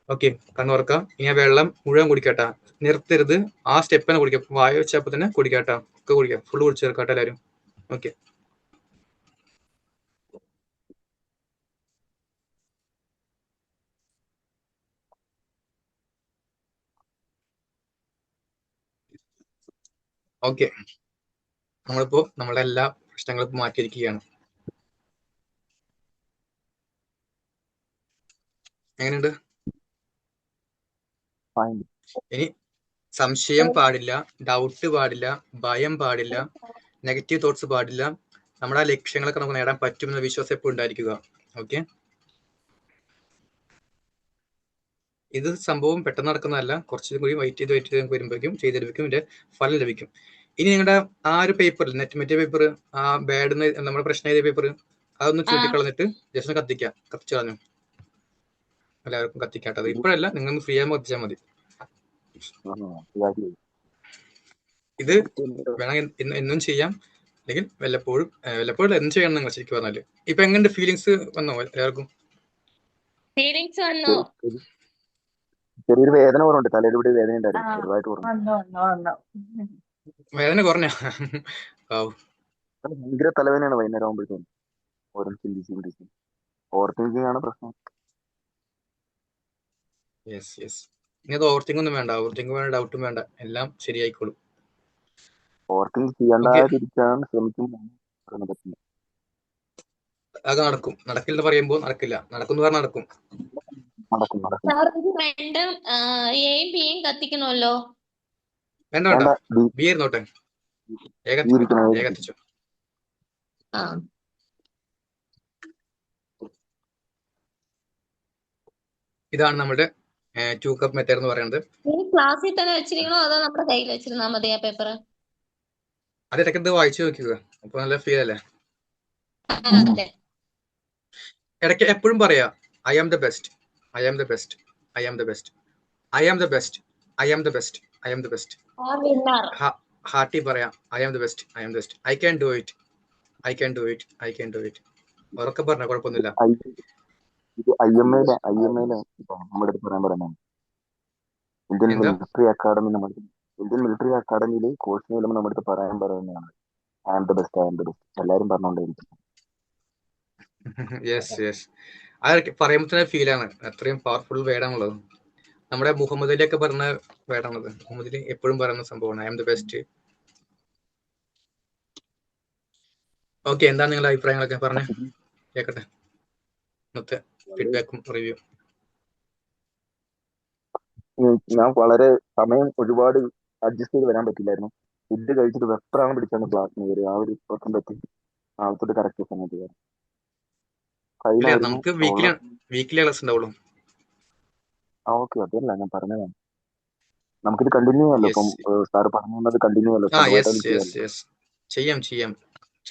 Okay, കണ്ണുറക്കാം. ഇനി ആ വെള്ളം മുഴുവൻ കുടിക്കട്ടെ, നിർത്തരുത്. ആ സ്റ്റെപ്പിനെ കുടിക്കാം, വായ വെച്ചപ്പോൾ തന്നെ കുടിക്കാട്ടോ, ഒക്കെ കുടിക്കാം, ഫുള്ള് കുടിച്ചു ചേർക്കാട്ടെ എല്ലാവരും. Okay, okay. നമ്മളിപ്പോ നമ്മുടെ എല്ലാ പ്രശ്നങ്ങളും മാറ്റിയിരിക്കുകയാണ്. എങ്ങനെയുണ്ട്? ഇനി സംശയം പാടില്ല, ഡൗട്ട് പാടില്ല, ഭയം പാടില്ല, നെഗറ്റീവ് തോട്ട്സ് പാടില്ല. നമ്മുടെ ആ ലക്ഷ്യങ്ങളൊക്കെ നമുക്ക് നേടാൻ പറ്റുമെന്ന വിശ്വാസം എപ്പോഴും ഉണ്ടായിരിക്കുക. ഓക്കെ, ഇത് സംഭവം പെട്ടെന്ന് നടക്കുന്നതല്ല, കുറച്ചും കൂടി വെയിറ്റ് ചെയ്ത് വരുമ്പോഴേക്കും ചെയ്ത് ലഭിക്കും, ഇതിന്റെ ഫലം ലഭിക്കും. ഇനി നിങ്ങളുടെ ആ ഒരു പേപ്പറിൽ മറ്റേ പേപ്പർ, ആ ബാഡ് നമ്മുടെ പ്രശ്നം എഴുതിയ പേപ്പർ, അതൊന്ന് ചൂട്ടിക്കളഞ്ഞിട്ട് ജസ്റ്റ് കത്തിച്ചു കളഞ്ഞു. എല്ലാവർക്കും കത്തിക്കാട്ടത് ഇപ്പോഴല്ല, നിങ്ങൾ ഫ്രീ ആകുമ്പോൾ കത്തിച്ചാൽ മതി. ഇത് വേണം എന്നും ചെയ്യാം, അല്ലെങ്കിൽ വല്ലപ്പോഴും എന്നും ചെയ്യണം. നിങ്ങൾ ശരിക്കും പറഞ്ഞാല് ഇപ്പൊ എങ്ങനെ ഫീലിങ്സ് വന്നോ എല്ലാവർക്കും? ഫീലിങ്സ് വന്നു. ചെറിയൊരു വേദന കുറവുണ്ട്, തലയിൽ ഇവിടെ വേദന ഉണ്ടായിരുന്നു, ചെറുതായിട്ട് കുറഞ്ഞു. വേദന കുറഞ്ഞ? ഭയങ്കര തലവേദനയാണ് വൈകുന്നേരം ആകുമ്പോഴത്തേക്കും. ഓരോ ചിന്തിച്ച് ഓവർ തിങ്കിങ് ആണ് പ്രശ്നം. യെസ് യെസ്, ഇനി അത് ഓവർ തിങ്ക് ഒന്നും വേണ്ട, ഓവർ തിങ്ക് വേണ്ട, ഡൗട്ടും വേണ്ട, എല്ലാം ശരിയായിക്കോളും. ഓവർ തിങ്ക് ചെയ്യാണ്ടിരിക്കാൻ ശ്രമിക്കുമ്പോൾ അത് നടക്കും. നടക്കില്ല പറയുമ്പോ നടക്കില്ല, നടക്കും പറഞ്ഞാൽ നടക്കും. രണ്ടും എയും ബിയും കത്തിക്കണമല്ലോ. വേണ്ട വേണ്ട, ബി ഇരുന്നോട്ടെ, കത്തിച്ചോ. ആ ഇതാണ് നമ്മുടെ 2 കപ്പ് മെത്തേഡ് എന്ന് പറയുന്നത്. നീ ക്ലാസ്സിൽ തന്നെ വെച്ചിരിക്കണോ അതോ നമ്മുടെ കയ്യിൽ വെച്ചിരുന്നാ മതി ആ പേപ്പർ? അത് ഇടയ്ക്ക് വായിച്ചു നോക്കുക, അപ്പൊ നല്ല ഫീൽ അല്ലേ. അതെ. ഇടയ്ക്ക് എപ്പോഴും പറയാ I am the best, I am the best, I am the best, I am the best, I am the best, I am the best. Hearty പറയാം I am the best, I am the best, I can do it, I can do it, I can do it. ഉറക്കെ പറഞ്ഞ കുഴപ്പമൊന്നുമില്ല. ഇത് IMA-യിലെ നമ്മുടെ അടുത്ത് പറയാൻ പറയുന്നത് Indian എന്താ മിലിറ്ററി അക്കാഡമിയിൽ കോഴ്സിന് ചെല്ലുമ്പോൾ നമ്മുടെ അടുത്ത് പറയാൻ പറയുന്നതാണ് I am the best, I am the best. എല്ലാവരും പറഞ്ഞുകൊണ്ടേയിരിക്കും. യെസ് യെസ്, അതൊക്കെ പറയുമ്പോൾ തന്നെ ഫീലാണ്. അത്രയും പവർഫുൾ വേർഡാണുള്ളത്. നമ്മുടെ മുഹമ്മദ് അലി ഒക്കെ പറഞ്ഞ വേർഡാണത്. മുഹമ്മദ് അലി എപ്പോഴും പറയുന്ന സംഭവമാണ് I am the best. Okay, എന്താണ് നിങ്ങളുടെ അഭിപ്രായങ്ങളൊക്കെ പറഞ്ഞേ കേൾക്കട്ടെ, ഇന്നത്തെ ഫീഡ്ബാക്കും റിവ്യൂ. ഞാൻ വളരെ സമയം ഒരുപാട് അഡ്ജസ്റ്റ് ചെയ്ത് വരാൻ പറ്റില്ലായിരുന്നു. ഫുഡ് കഴിച്ചിട്ട് വെപ്രാളം പിടിച്ചാണ് ക്ലാസ്സിന് കയറി. ആ ഒരു പ്രശ്നം പറ്റി ആൾത്തോട്ട് കറക്റ്റ് സമയത്ത് കയറി. ഫൈനായിരുന്നു. നമുക്ക് വീക്കിലി ക്ലാസ് ഉണ്ടാവുള്ളൂ. ഓക്കെ, അതല്ല ഞാൻ പറഞ്ഞതാണ്. നമുക്കിത് കണ്ടിന്യൂ ചെയ്യാമല്ലോ. ഇപ്പം സാറ് പറഞ്ഞത് കണ്ടിന്യൂ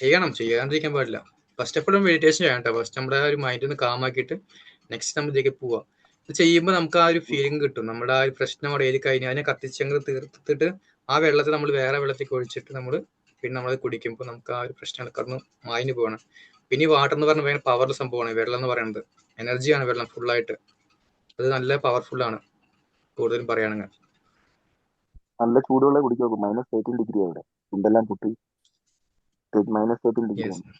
ചെയ്യണം, ചെയ്യാണ്ടിരിക്കാൻ പാടില്ല. ഫസ്റ്റ് എപ്പോഴും മെഡിറ്റേഷൻ ചെയ്യണം കേട്ടോ. ഫസ്റ്റ് നമ്മുടെ ആ ഒരു മൈൻഡ് ഒന്ന് കാമാക്കിയിട്ട് നെക്സ്റ്റ് നമ്മൾ ഇതിലേക്ക് പോവാം. ഇത് ചെയ്യുമ്പോൾ നമുക്ക് ആ ഒരു ഫീലിംഗ് കിട്ടും. നമ്മുടെ ആ ഒരു പ്രശ്നം അവിടെ എഴുതി കഴിഞ്ഞാൽ അതിനെ കത്തിച്ചങ്ങ് തീർത്തിട്ട് ആ വെള്ളത്തിൽ നമ്മൾ വേറെ വെള്ളത്തിൽ ഒഴിച്ചിട്ട് പിന്നെ നമ്മൾ കുടിക്കുമ്പോൾ നമുക്ക് ആ ഒരു പ്രശ്നം കടന്ന് മായിന് പോകണം. പിന്നെ ഈ വാട്ടർ എന്ന് പറഞ്ഞാൽ ഭയങ്കര പവറുള്ള സംഭവമാണ്. വെള്ളം എന്ന് പറയുന്നത് എനർജിയാണ്. വെള്ളം ഫുള്ളായിട്ട് അത് നല്ല പവർഫുൾ ആണ്. കൂടുതലും പറയുകയാണെങ്കിൽ നല്ല ചൂടുവെള്ളം കുടിക്കാൻ -18 അവിടെ ചുണ്ടെല്ലാം പൊട്ടി -18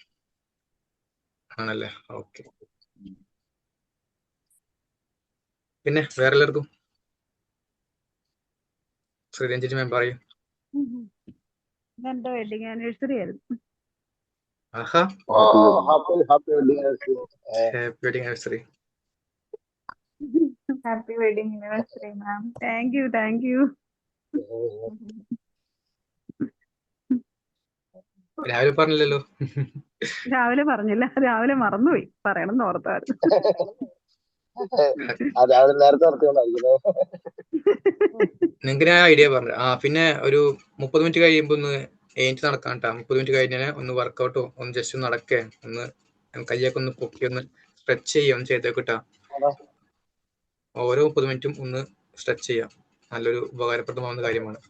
ആണല്ലേ. ഓക്കെ, പിന്നെ വേറെ എല്ലാവർക്കും ശ്രീരഞ്ജിനി മാം പറയും. എന്റെ വെഡിങ് ആനിവേഴ്സറി ആയിരുന്നു. ആഹാ, happy wedding anniversary. Happy wedding anniversary. Happy wedding anniversary ma'am. Thank you, thank you. രാവിലെ പറഞ്ഞില്ലല്ലോ. രാവിലെ പറഞ്ഞില്ല, രാവിലെ മറന്നുപോയി പറയണം എന്ന് ഓർത്തായിരുന്നു. നേരത്തെ ഓർത്തുകൊണ്ടായിരിക്കും. നിങ്ങൾക്ക് ഞാൻ ഐഡിയ പറഞ്ഞു. പിന്നെ ഒരു 30 മിനിറ്റ് കഴിയുമ്പോൾ ഒന്ന് എഴുന്നേറ്റ് നടക്കാൻ കേട്ടോ. 30 മിനിറ്റ് കഴിഞ്ഞാൽ ഒന്ന് വർക്കൗട്ടോ ഒന്ന് ജസ്റ്റ് ഒന്ന് നടക്കേ, ഒന്ന് കയ്യൊക്കെ ഒന്ന് പൊക്കി ഒന്ന് സ്ട്രെച്ച് ചെയ്യുക, ഒന്ന് ചെയ്തേക്കിട്ടാ. ഓരോ 30 മിനിറ്റും ഒന്ന് സ്ട്രെച്ച് ചെയ്യാം. നല്ലൊരു ഉപകാരപ്രദമാവുന്ന കാര്യമാണ്.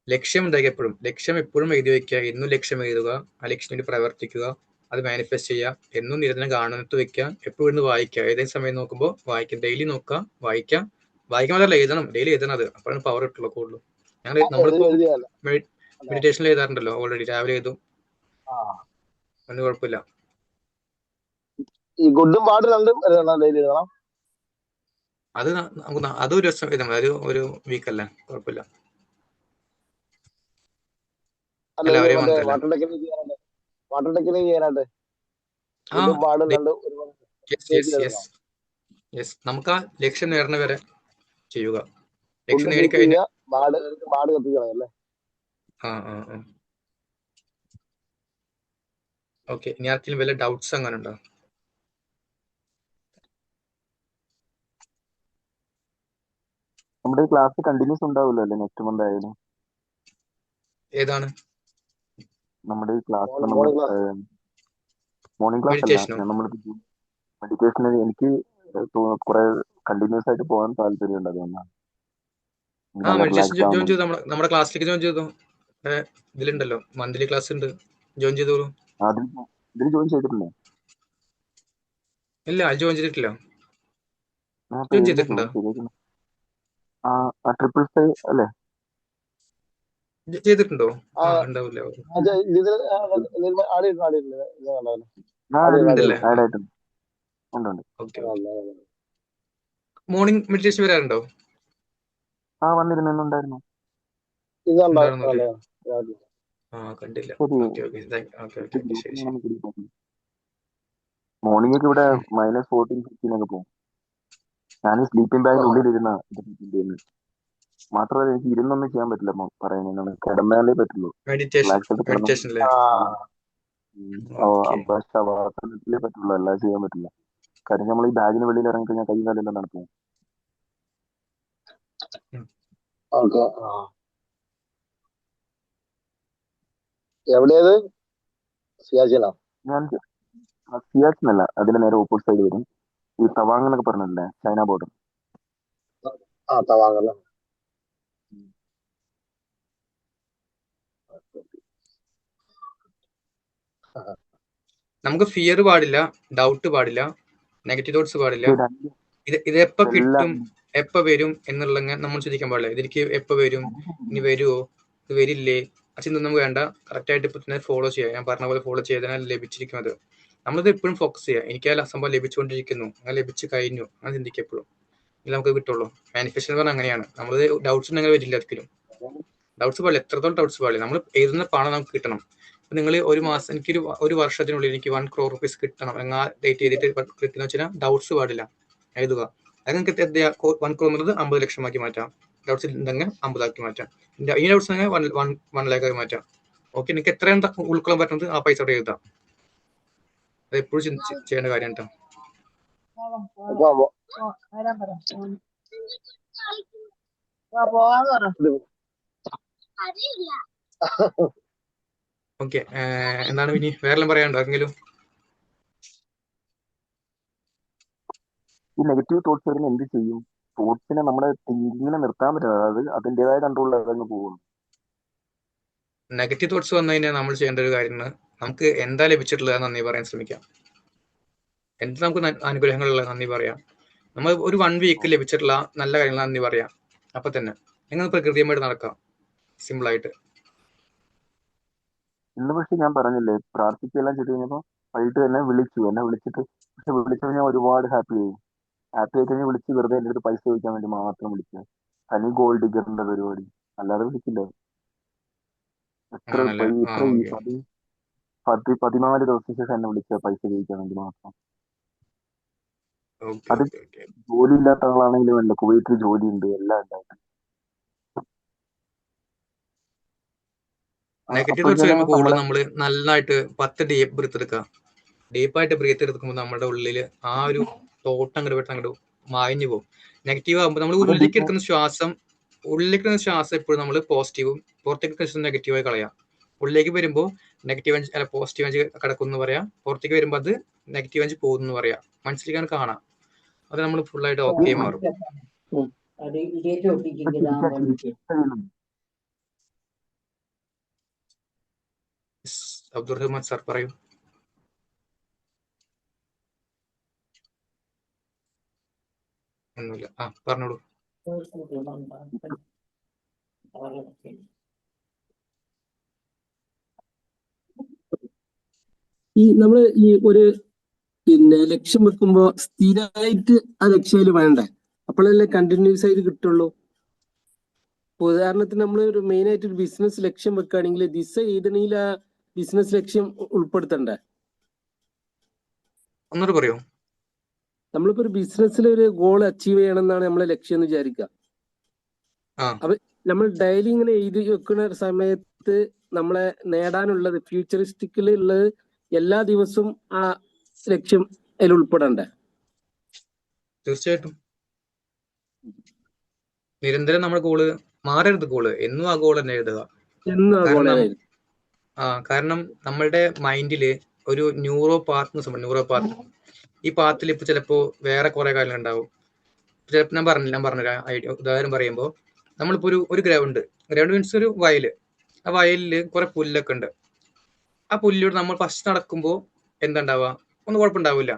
ലക്ഷ്യം ഉണ്ടാക്കി ലക്ഷ്യം എപ്പോഴും എഴുതി വയ്ക്കുക. എന്നും ലക്ഷ്യം എഴുതുക, ആ ലക്ഷ്യം വേണ്ടി പ്രവർത്തിക്കുക, അത് മാനിഫെസ്റ്റ് ചെയ്യുക. എന്നും നിരന്തരം കാണുന്നിട്ട് വെക്കുക, എപ്പോഴും ഇരുന്ന് വായിക്കുക. ഏതെങ്കിലും സമയം നോക്കുമ്പോൾ വായിക്കാം. ഡെയിലി നോക്കുക, വായിക്കാൻ മാത്രമല്ല എഴുതണം. ഡെയിലി എഴുതണം. അത് അപ്പോഴാണ് പവർ കിട്ടുള്ളൂ കൂടുതലും. നമ്മളിപ്പോ മെഡിറ്റേഷനിൽ എഴുതാറുണ്ടല്ലോ ഓൾറെഡി. രാവിലെ എഴുതും, ഒന്നും കുഴപ്പമില്ല. ഈ ഗുഡും പാടും രണ്ടും ഡെയിലി എഴുതണം. അതൊരു ദിവസം എഴുതാം. അത് ഒരു വീക്കല്ലേ, കുഴപ്പമില്ല. വാട്ടർ ടെക്നിക്ക് ചെയ്യാനായിട്ട് നമുക്ക് ആ ലക്ഷ്യം നേടുന്ന വരെ ചെയ്യുക. ലക്ഷ്യം നേടിക്കഴിഞ്ഞാൽ ഓക്കെ. ഇനി ആർക്കെങ്കിലും വല്ല ഡൗട്ട്സ് അങ്ങനെ ഉണ്ടോ? നമ്മുടെ ക്ലാസ് കണ്ടിന്യൂസ് ഉണ്ടാവില്ല അല്ലേ നെക്സ്റ്റ് മന്ത് ആയാലും? ഏതാണ് നമ്മുടെ ഈ ക്ലാസ്? മോർണിംഗ് ക്ലാസ് അല്ല, നമ്മൾ മെഡിറ്റേഷന് എനിക്ക് കുറെ കണ്ടിന്യൂസ് ആയിട്ട് പോകാൻ താല്പര്യമുണ്ട്. അതുകൊണ്ടാണ്. മെഡിറ്റേഷൻ ജോയിൻ ചെയ്തു. നമ്മുടെ ക്ലാസ്സിലേക്ക് ജോയിൻ ചെയ്തു. ഇതിലുണ്ടല്ലോ മന്ത്ലി ക്ലാസ് ഉണ്ട്, ജോയിൻ ചെയ്തോളൂ. ഇതിൽ ജോയിൻ ചെയ്തിട്ടില്ലേ? ഇല്ല, അത് ജോയിൻ ചെയ്തിട്ടില്ല. ജോയിൻ ചെയ്തിട്ടുണ്ടോ? ട്രിപ്പിൾ ഫൈവ് അല്ലേ? ചെയ്തിട്ടുണ്ടോ? ഉണ്ടാവില്ല. മോർണിംഗ് മെഡിറ്റേഷൻ വരാറുണ്ടോ? വന്നിരുന്നുണ്ടായിരുന്നു. കണ്ടില്ല. മോർണിംഗ് ഒക്കെ ഇവിടെ -14, -15 ഒക്കെ പോകും. ഞാൻ സ്ലീപ്പിംഗ് ബാഗിന്റെ ഉള്ളിലിരുന്ന മാത്രമല്ല എനിക്ക് ഇരുന്നൊന്നും ചെയ്യാൻ പറ്റില്ല പറയുന്നതിനാണ്, കിടന്നാലേ പറ്റുള്ളൂ. മെഡിറ്റേഷൻ റിലാക്സ് ആയിട്ട് കിടന്നു. മെഡിറ്റേഷനിലെ ഓക്കെ ശവാസനത്തിലേ പറ്റുള്ളൂ, അല്ലാതെ ചെയ്യാൻ പറ്റില്ല. കാര്യം നമ്മൾ ഈ ബാഗിന് വെളിയിൽ ഇറങ്ങിക്കഴിഞ്ഞാൽ കൈ കാലെല്ലാം നടക്കും. ഓക്കെ. എവിടെയത്? സിയാച്ചിനോ? ഞാൻ സിയാച്ചിനല്ല, അതിന്റെ നേരെ ഓപ്പോസിറ്റ് സൈഡ് വരും. ഈ തവാങ് എന്നൊക്കെ പറഞ്ഞില്ലേ, ചൈന ബോർഡർ. തവാങ്ങല്ല. നമുക്ക് ഫിയർ പാടില്ല, ഡൗട്ട് പാടില്ല, നെഗറ്റീവ് തോട്ട്സ് പാടില്ല. ഇത് എപ്പോ കിട്ടും, എപ്പോ വരും എന്നുള്ള നമ്മൾ ചിന്തിക്കാൻ പാടില്ല. ഇതെനിക്ക് എപ്പോ വരും, ഇനി വരുമോ, ഇത് വരില്ലേ, ആ ചിന്ത നമുക്ക് വേണ്ട. കറക്റ്റ് ആയിട്ട് ഇപ്പൊ തന്നെ ഫോളോ ചെയ്യുക. ഞാൻ പറഞ്ഞ പോലെ ഫോളോ ചെയ്താൽ ലഭിച്ചിരിക്കുന്നത്. നമ്മളിത് എപ്പോഴും ഫോക്കസ് ചെയ്യുക. എനിക്ക് ആ സംഭവം ലഭിച്ചുകൊണ്ടിരിക്കുന്നു, അങ്ങനെ ലഭിച്ചു കഴിഞ്ഞു, അങ്ങനെ ചിന്തിക്കുക എപ്പോഴും. ഇത് നമുക്ക് കിട്ടുള്ളൂ. മാനിഫെസ്റ്റേഷൻ പറഞ്ഞാൽ അങ്ങനെയാണ്. നമ്മൾ ഡൗട്ട്സ് ഉണ്ടെങ്കിൽ വരില്ല ഒരിക്കലും. ഡൗട്ട്സ് പാടില്ല, എത്രത്തോളം ഡൗട്ട്സ് പാടില്ല. നമ്മൾ എഴുതുന്ന പണം നമുക്ക് കിട്ടണം. ഇപ്പൊ നിങ്ങൾ ഒരു മാസം, എനിക്കൊരു ഒരു വർഷത്തിനുള്ളിൽ എനിക്ക് 1 crore rupees കിട്ടണം എന്നാ ഡേറ്റ് ചെയ്തിട്ട് കിട്ടുന്ന വെച്ചാൽ ഡൗട്ട്സ് പാടില്ല, എഴുതുക. അത് നിങ്ങൾക്ക് 1 crore എന്നുള്ളത് 50 ലക്ഷമാക്കി മാറ്റാം. ഡൗട്ട്സ് ഉണ്ടെങ്കിൽ 50 ആക്കി മാറ്റാം. ഈ ഡൗട്ട്സ് ഉണ്ടെങ്കിൽ 1 lakh ആക്കി മാറ്റാം. ഓക്കെ, നിങ്ങൾക്ക് എത്രയും ഉൾക്കൊള്ളാൻ പറ്റുന്നത് ആ പൈസ അവിടെ എഴുതാം. അത് എപ്പോഴും ചെയ്യേണ്ട കാര്യം കേട്ടോ. ഓക്കെ, എന്താണ് ഇനി വേറെല്ലാം പറയാനുണ്ടോ ആരെങ്കിലും? ഈ നെഗറ്റീവ് തോട്ട്സ് വരുന്ന എന്ത് ചെയ്യും? തോട്ട്സിനെ നമ്മുടെ തിങ്കിങ്ങിനെ നിർത്താൻ പറ്റില്ല. അത് അതിൻ്റെതായ കൺട്രോളിൽ അതങ്ങ് പോകുന്നു. നെഗറ്റീവ് തോട്ട്സ് വന്നു കഴിഞ്ഞാൽ നമ്മൾ ചെയ്യേണ്ട ഒരു കാര്യം, നമുക്ക് എന്താ ലഭിച്ചിട്ടുള്ളത് നന്ദി പറയാൻ ശ്രമിക്കാം. എന്ത് നമുക്ക് അനുഗ്രഹങ്ങളുള്ള നന്ദി പറയാം. നമ്മൾ ഒരു 1 week ലഭിച്ചിട്ടുള്ള നല്ല കാര്യങ്ങൾ നന്ദി പറയാം. അപ്പൊ തന്നെ നിങ്ങൾ പ്രകൃതിയുമായിട്ട് നടക്കാം, സിമ്പിളായിട്ട്. ഇന്ന് പക്ഷെ ഞാൻ പറഞ്ഞില്ലേ, പ്രാർത്ഥിക്കുകയെല്ലാം ചെയ്ത് കഴിഞ്ഞപ്പോൾ വൈകിട്ട് എന്നെ വിളിച്ചിട്ട്, പക്ഷെ വിളിച്ചു കഴിഞ്ഞാൽ ഒരുപാട് ഹാപ്പി ആയി കഴിഞ്ഞാൽ വിളിച്ച് വെറുതെ എൻ്റെ അടുത്ത് പൈസ ചോദിക്കാൻ വേണ്ടി മാത്രം വിളിക്കുക. തനി ഗോൾഡ് ഡിഗറിന്റെ പരിപാടി, അല്ലാതെ വിളിക്കില്ല. എത്ര 14 ദിവസത്തിന് ശേഷം എന്നെ വിളിച്ച പൈസ ചോദിക്കാൻ വേണ്ടി മാത്രം. അത് ജോലി ഇല്ലാത്ത ആളാണെങ്കിലും അല്ല, കുവൈറ്റിൽ ജോലി ഉണ്ട്, എല്ലാം ഉണ്ടായിട്ട്. നെഗറ്റീവ് തോട്ട്സ് വരുമ്പോൾ കൂടുതൽ നമ്മൾ നന്നായിട്ട് 10 ഡീപ്പ് ബ്രീത്ത് എടുക്കുക. ഡീപ്പായിട്ട് ബ്രീത്ത് എടുക്കുമ്പോൾ നമ്മുടെ ഉള്ളിൽ ആ ഒരു തോട്ട് അങ്ങോട്ട് മായഞ്ഞു പോകും. നെഗറ്റീവ് ആകുമ്പോൾ നമ്മൾ ഉള്ളിലേക്ക് എടുക്കുന്ന ശ്വാസം എപ്പോഴും നമ്മൾ പോസിറ്റീവും പുറത്തേക്ക് നെഗറ്റീവായി കളയാം. ഉള്ളിലേക്ക് വരുമ്പോൾ നെഗറ്റീവ് പോസിറ്റീവ് അഞ്ച് കിടക്കും എന്ന് പറയാം, പുറത്തേക്ക് വരുമ്പോൾ അത് നെഗറ്റീവ് അഞ്ച് പോകുന്നു പറയാം. മനസ്സിലാക്കാൻ കാണാം. അത് നമ്മൾ ഫുള്ളായിട്ട് ഓക്കെ മാറും. അബ്ദുൾ റഹ്മാൻ സാർ പറയൂ. ഒന്നുമില്ല, പറഞ്ഞോളൂ. നമ്മള് ഒരു ലക്ഷ്യം വെക്കുമ്പോ സ്ഥിരമായിട്ട് ആ ലക്ഷ്യം വേണ്ടേ, അപ്പോഴല്ലേ കണ്ടിന്യൂസ് ആയിട്ട് കിട്ടുള്ളൂ. ഉദാഹരണത്തിന് നമ്മൾ ഒരു മെയിൻ ആയിട്ട് ഒരു ബിസിനസ് ലക്ഷ്യം വെക്കുകയാണെങ്കിൽ ദിശ ഏതെങ്കിലും ആ ബിസിനസ് ലക്ഷ്യം ഉൾപ്പെടുത്തണ്ടേ? ഒന്നുകൂടെ പറയൂ. നമ്മളിപ്പോ ഒരു ബിസിനസ്സിൽ ഒരു ഗോൾ അച്ചീവ് ചെയ്യണം എന്നാണ് നമ്മളെ ലക്ഷ്യം എന്ന് വിചാരിക്കുക. അപ്പൊ നമ്മൾ ഡെയിലി ഇങ്ങനെ എഴുതി വെക്കുന്ന സമയത്ത് നമ്മളെ നേടാനുള്ളത് ഫ്യൂച്ചറിസ്റ്റിക്കിലുള്ളത് എല്ലാ ദിവസവും ആ ലക്ഷ്യം അതിൽ ഉൾപ്പെടണ്ടേ? തീർച്ചയായിട്ടും. നിരന്തരം നമ്മുടെ ഗോള് മാറരുത്. ഗോള് എന്നും ആ ഗോൾ തന്നെ എഴുതുക. കാരണം നമ്മളുടെ മൈൻഡില് ഒരു ന്യൂറോ പാത്ത്, ഈ പാത്തിൽ ഇപ്പൊ ചിലപ്പോ വേറെ കുറെ കാര്യങ്ങൾ ഉണ്ടാവും. ചിലപ്പോൾ ഞാൻ പറഞ്ഞ ഐഡിയ ഉദാഹരണം പറയുമ്പോൾ, നമ്മളിപ്പോ ഒരു ഗ്രൗണ്ട് മീൻസ് ഒരു വയല്. ആ വയലില് കുറെ പുല്ലൊക്കെ ഉണ്ട്. ആ പുല്ലിലൂടെ നമ്മൾ ഫസ്റ്റ് നടക്കുമ്പോൾ എന്തുണ്ടാവുക, ഒന്നും കുഴപ്പമുണ്ടാവില്ല.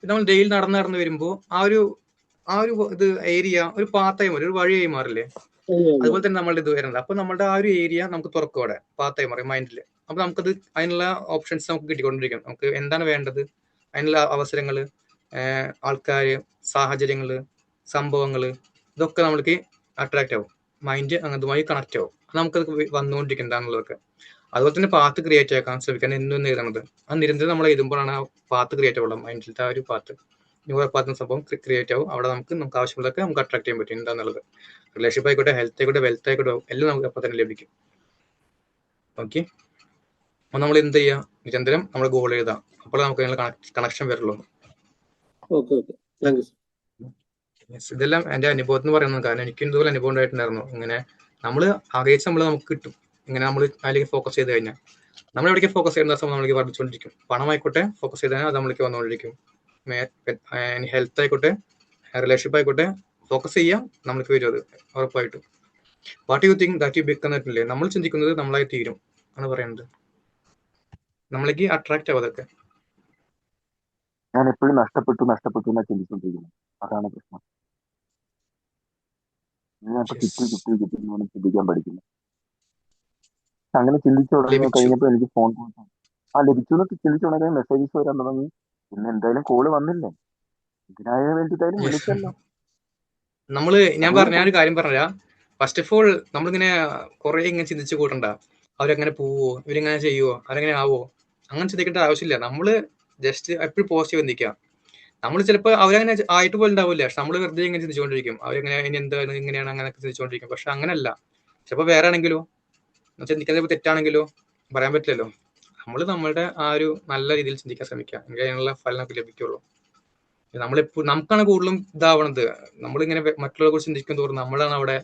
നമ്മൾ ഡെയിലി നടന്ന് വരുമ്പോൾ ആ ഒരു ഇത് ഏരിയ ഒരു പാത്തായി മാറി, ഒരു വഴിയായി മാറില്ലേ? അതുപോലെ തന്നെ നമ്മളുടെ ഇത് വരുന്നത്. അപ്പൊ നമ്മളുടെ ആ ഒരു ഏരിയ നമുക്ക് തുറക്കും, അവിടെ പാത്തായി മാറി മൈൻഡില്. അപ്പൊ നമുക്കത് അതിനുള്ള ഓപ്ഷൻസ് നമുക്ക് കിട്ടിക്കൊണ്ടിരിക്കും. നമുക്ക് എന്താണ് വേണ്ടത്, അതിനുള്ള അവസരങ്ങള്, ആൾക്കാര്, സാഹചര്യങ്ങള്, സംഭവങ്ങള്, ഇതൊക്കെ നമ്മൾക്ക് അട്രാക്ട് ആവും. മൈൻഡ് അങ്ങനത്തുമായി കണക്ട് ആവും. നമുക്കത് വന്നുകൊണ്ടിരിക്കുന്നതാണുള്ളതൊക്കെ. അതുപോലെ തന്നെ പാത്ത് ക്രിയേറ്റ് ആക്കാൻ ശ്രമിക്കാൻ എന്നും എഴുതണത്. ആ നിരന്തരം നമ്മൾ എഴുതുമ്പോഴാണ് ആ പാത്ത് ക്രിയേറ്റ് ആവുള്ളത്, മൈൻഡിലത്തെ ആ ഒരു പാത്ത്. ന്യൂ പാത്ത് സംഭവം ക്രിയേറ്റ് ആവും. അവിടെ നമുക്ക് ആവശ്യമുള്ളതൊക്കെ നമുക്ക് അട്രാക്ട് ചെയ്യാൻ പറ്റും എന്താണെന്നുള്ളത്. റിലേഷൻഷിപ്പ് ആയിക്കോട്ടെ, ഹെൽത്ത് ആയിക്കോട്ടെ, വെൽത്ത് ആയിക്കോട്ടെ, എല്ലാം നമുക്ക് അപ്പം തന്നെ ലഭിക്കും. ഓക്കെ, അപ്പോൾ നമ്മൾ എന്ത് ചെയ്യുക, നിരന്തരം നമ്മൾ ഗോൾ എഴുതാം. അപ്പോൾ നമുക്ക് അതിനുള്ള കണക്ഷൻ വരുള്ളൂ. Okay okay, thank you. ഇതെല്ലാം എൻ്റെ അനുഭവത്തിൽ നിന്ന് പറയുന്നത്. കാരണം എനിക്കും ഇതുപോലെ അനുഭവം ഉണ്ടായിട്ടുണ്ടായിരുന്നു. ഇങ്ങനെ നമ്മൾ ആഗ്രഹിച്ച് നമുക്ക് കിട്ടും. ഇങ്ങനെ നമ്മൾ അതിലേക്ക് ഫോക്കസ് ചെയ്ത് കഴിഞ്ഞാൽ നമ്മൾ എവിടേക്ക് ഫോക്കസ് ചെയ്യുന്ന സമയം നമ്മൾക്ക് വർദ്ധിച്ചുകൊണ്ടിരിക്കും. പണമായിക്കോട്ടെ ഫോക്കസ് ചെയ്താൽ അത് നമ്മൾക്ക് വന്നുകൊണ്ടിരിക്കും. ഹെൽത്ത് ആയിക്കോട്ടെ, റിലേഷൻഷിപ്പ് ആയിക്കോട്ടെ, ഫോക്കസ് ചെയ്യാം, നമ്മൾക്ക് വരും അത് ഉറപ്പായിട്ടും. What you think that you become എന്നിട്ടില്ലേ, നമ്മൾ ചിന്തിക്കുന്നത് നമ്മളായി തീരും ആണ് പറയുന്നത്. നമ്മളേക്ക് അട്രാക്റ്റ് ആവും അതൊക്കെ. ഞാൻ എപ്പോഴും നഷ്ടപ്പെട്ടു എന്നാ ചിന്തിച്ചുകൊണ്ടിരിക്കുന്നത്. അതാണ് പ്രശ്നം. ഞാൻ ഇപ്പൊ കിട്ടി ചിന്തിക്കാൻ പഠിക്കുന്നു. അങ്ങനെ ചിന്തിച്ചു തുടങ്ങി കഴിഞ്ഞപ്പോ എനിക്ക് ഫോൺ ലഭിച്ചു എന്നൊക്കെ ചിന്തിച്ചു തുടങ്ങിയ മെസ്സേജസ് വരാൻ തുടങ്ങി. പിന്നെ എന്തായാലും കോള് വന്നില്ലേ, ഇതിനായ വേണ്ടിയിട്ടായാലും വിളിച്ചല്ലോ. ഞാനൊരു കാര്യം പറഞ്ഞ, ഫസ്റ്റ് ഓഫ് ഓൾ നമ്മളിങ്ങനെ കുറെ ഇങ്ങനെ ചിന്തിച്ചു കൂട്ടണ്ട. അവരെങ്ങനെ പോവോ, ഇവരെങ്ങനെ ചെയ്യുവോ, അവരെങ്ങനെ ആവോ, അങ്ങനെ ചിന്തിക്കേണ്ട ആവശ്യമില്ല. നമ്മള് ജസ്റ്റ് എപ്പോഴും പോസിറ്റീവ് ചിന്തിക്കാം. നമ്മൾ ചിലപ്പോൾ അവരങ്ങനെ ആയിട്ട് പോലും ഉണ്ടാവില്ല, പക്ഷെ നമ്മൾ വെറുതെ ഇങ്ങനെ ചിന്തിച്ചുകൊണ്ടിരിക്കും. അവരെങ്ങനെ ഇനി എന്താണ് ഇങ്ങനെയാണ് അങ്ങനെയൊക്കെ ചിന്തിച്ചുകൊണ്ടിരിക്കും. പക്ഷെ അങ്ങനെയല്ല, ചിലപ്പോൾ വേറെ ആണെങ്കിലോ, ചിന്തിക്കുന്നത് തെറ്റാണെങ്കിലോ പറയാൻ പറ്റില്ലല്ലോ. നമ്മൾ നമ്മളുടെ ആ ഒരു നല്ല രീതിയിൽ ചിന്തിക്കാൻ ശ്രമിക്കുക, എങ്കിൽ അതിനുള്ള ഫലം നമുക്ക് ലഭിക്കുള്ളൂ. നമുക്കാണ് കൂടുതലും ഇതാവണത്. നമ്മളിങ്ങനെ മറ്റുള്ളവരെ കുറിച്ച് ചിന്തിക്കും തോറും നമ്മളാണ് അവിടെ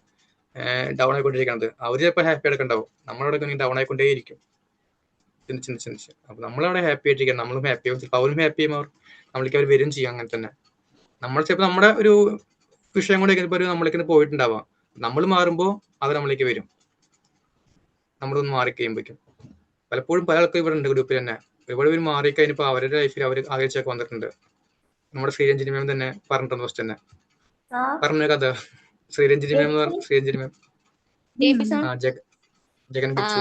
ഡൗൺ ആയിക്കൊണ്ടിരിക്കുന്നത്. അവർ ചിലപ്പോൾ ഹാപ്പി ആയിട്ട് ഉണ്ടാവും, നമ്മളവിടെ ഡൗൺ ആയിക്കൊണ്ടേയിരിക്കും ചിന്തിച്ച്. അപ്പൊ നമ്മളവിടെ ഹാപ്പി ആയിട്ടിരിക്കണം, നമ്മളും ഹാപ്പി ആവും. ചിലപ്പോൾ അവരും ഹാപ്പി ആവും, നമ്മൾക്ക് അവർ വരും ചെയ്യും. അങ്ങനെ തന്നെ നമ്മൾ ചിലപ്പോൾ നമ്മുടെ ഒരു വിഷയം കൊണ്ട് ചിലപ്പോൾ നമ്മളിങ്ങനെ പോയിട്ടുണ്ടാവാം. നമ്മൾ മാറുമ്പോൾ അവർ നമ്മളിലേക്ക് വരും. നമ്മളൊന്ന് മാറിക്കഴിയുമ്പോഴേക്കും പലപ്പോഴും പല ആൾക്കാർ ഇവിടെ ഉണ്ട് ഗ്രൂപ്പിൽ തന്നെ. ഒരുപാട് പേര് മാറിക്കഴിഞ്ഞപ്പോൾ അവരുടെ ലൈഫിൽ അവർ ആഗ്രഹിച്ചൊക്കെ വന്നിട്ടുണ്ട്. നമ്മുടെ ശ്രീരഞ്ജിനി മാം തന്നെ പറഞ്ഞിട്ടുണ്ട് ഫസ്റ്റ് തന്നെ പറഞ്ഞ കഥ. ശ്രീരഞ്ജിനി മാം ജഗൻ ബിച്ചു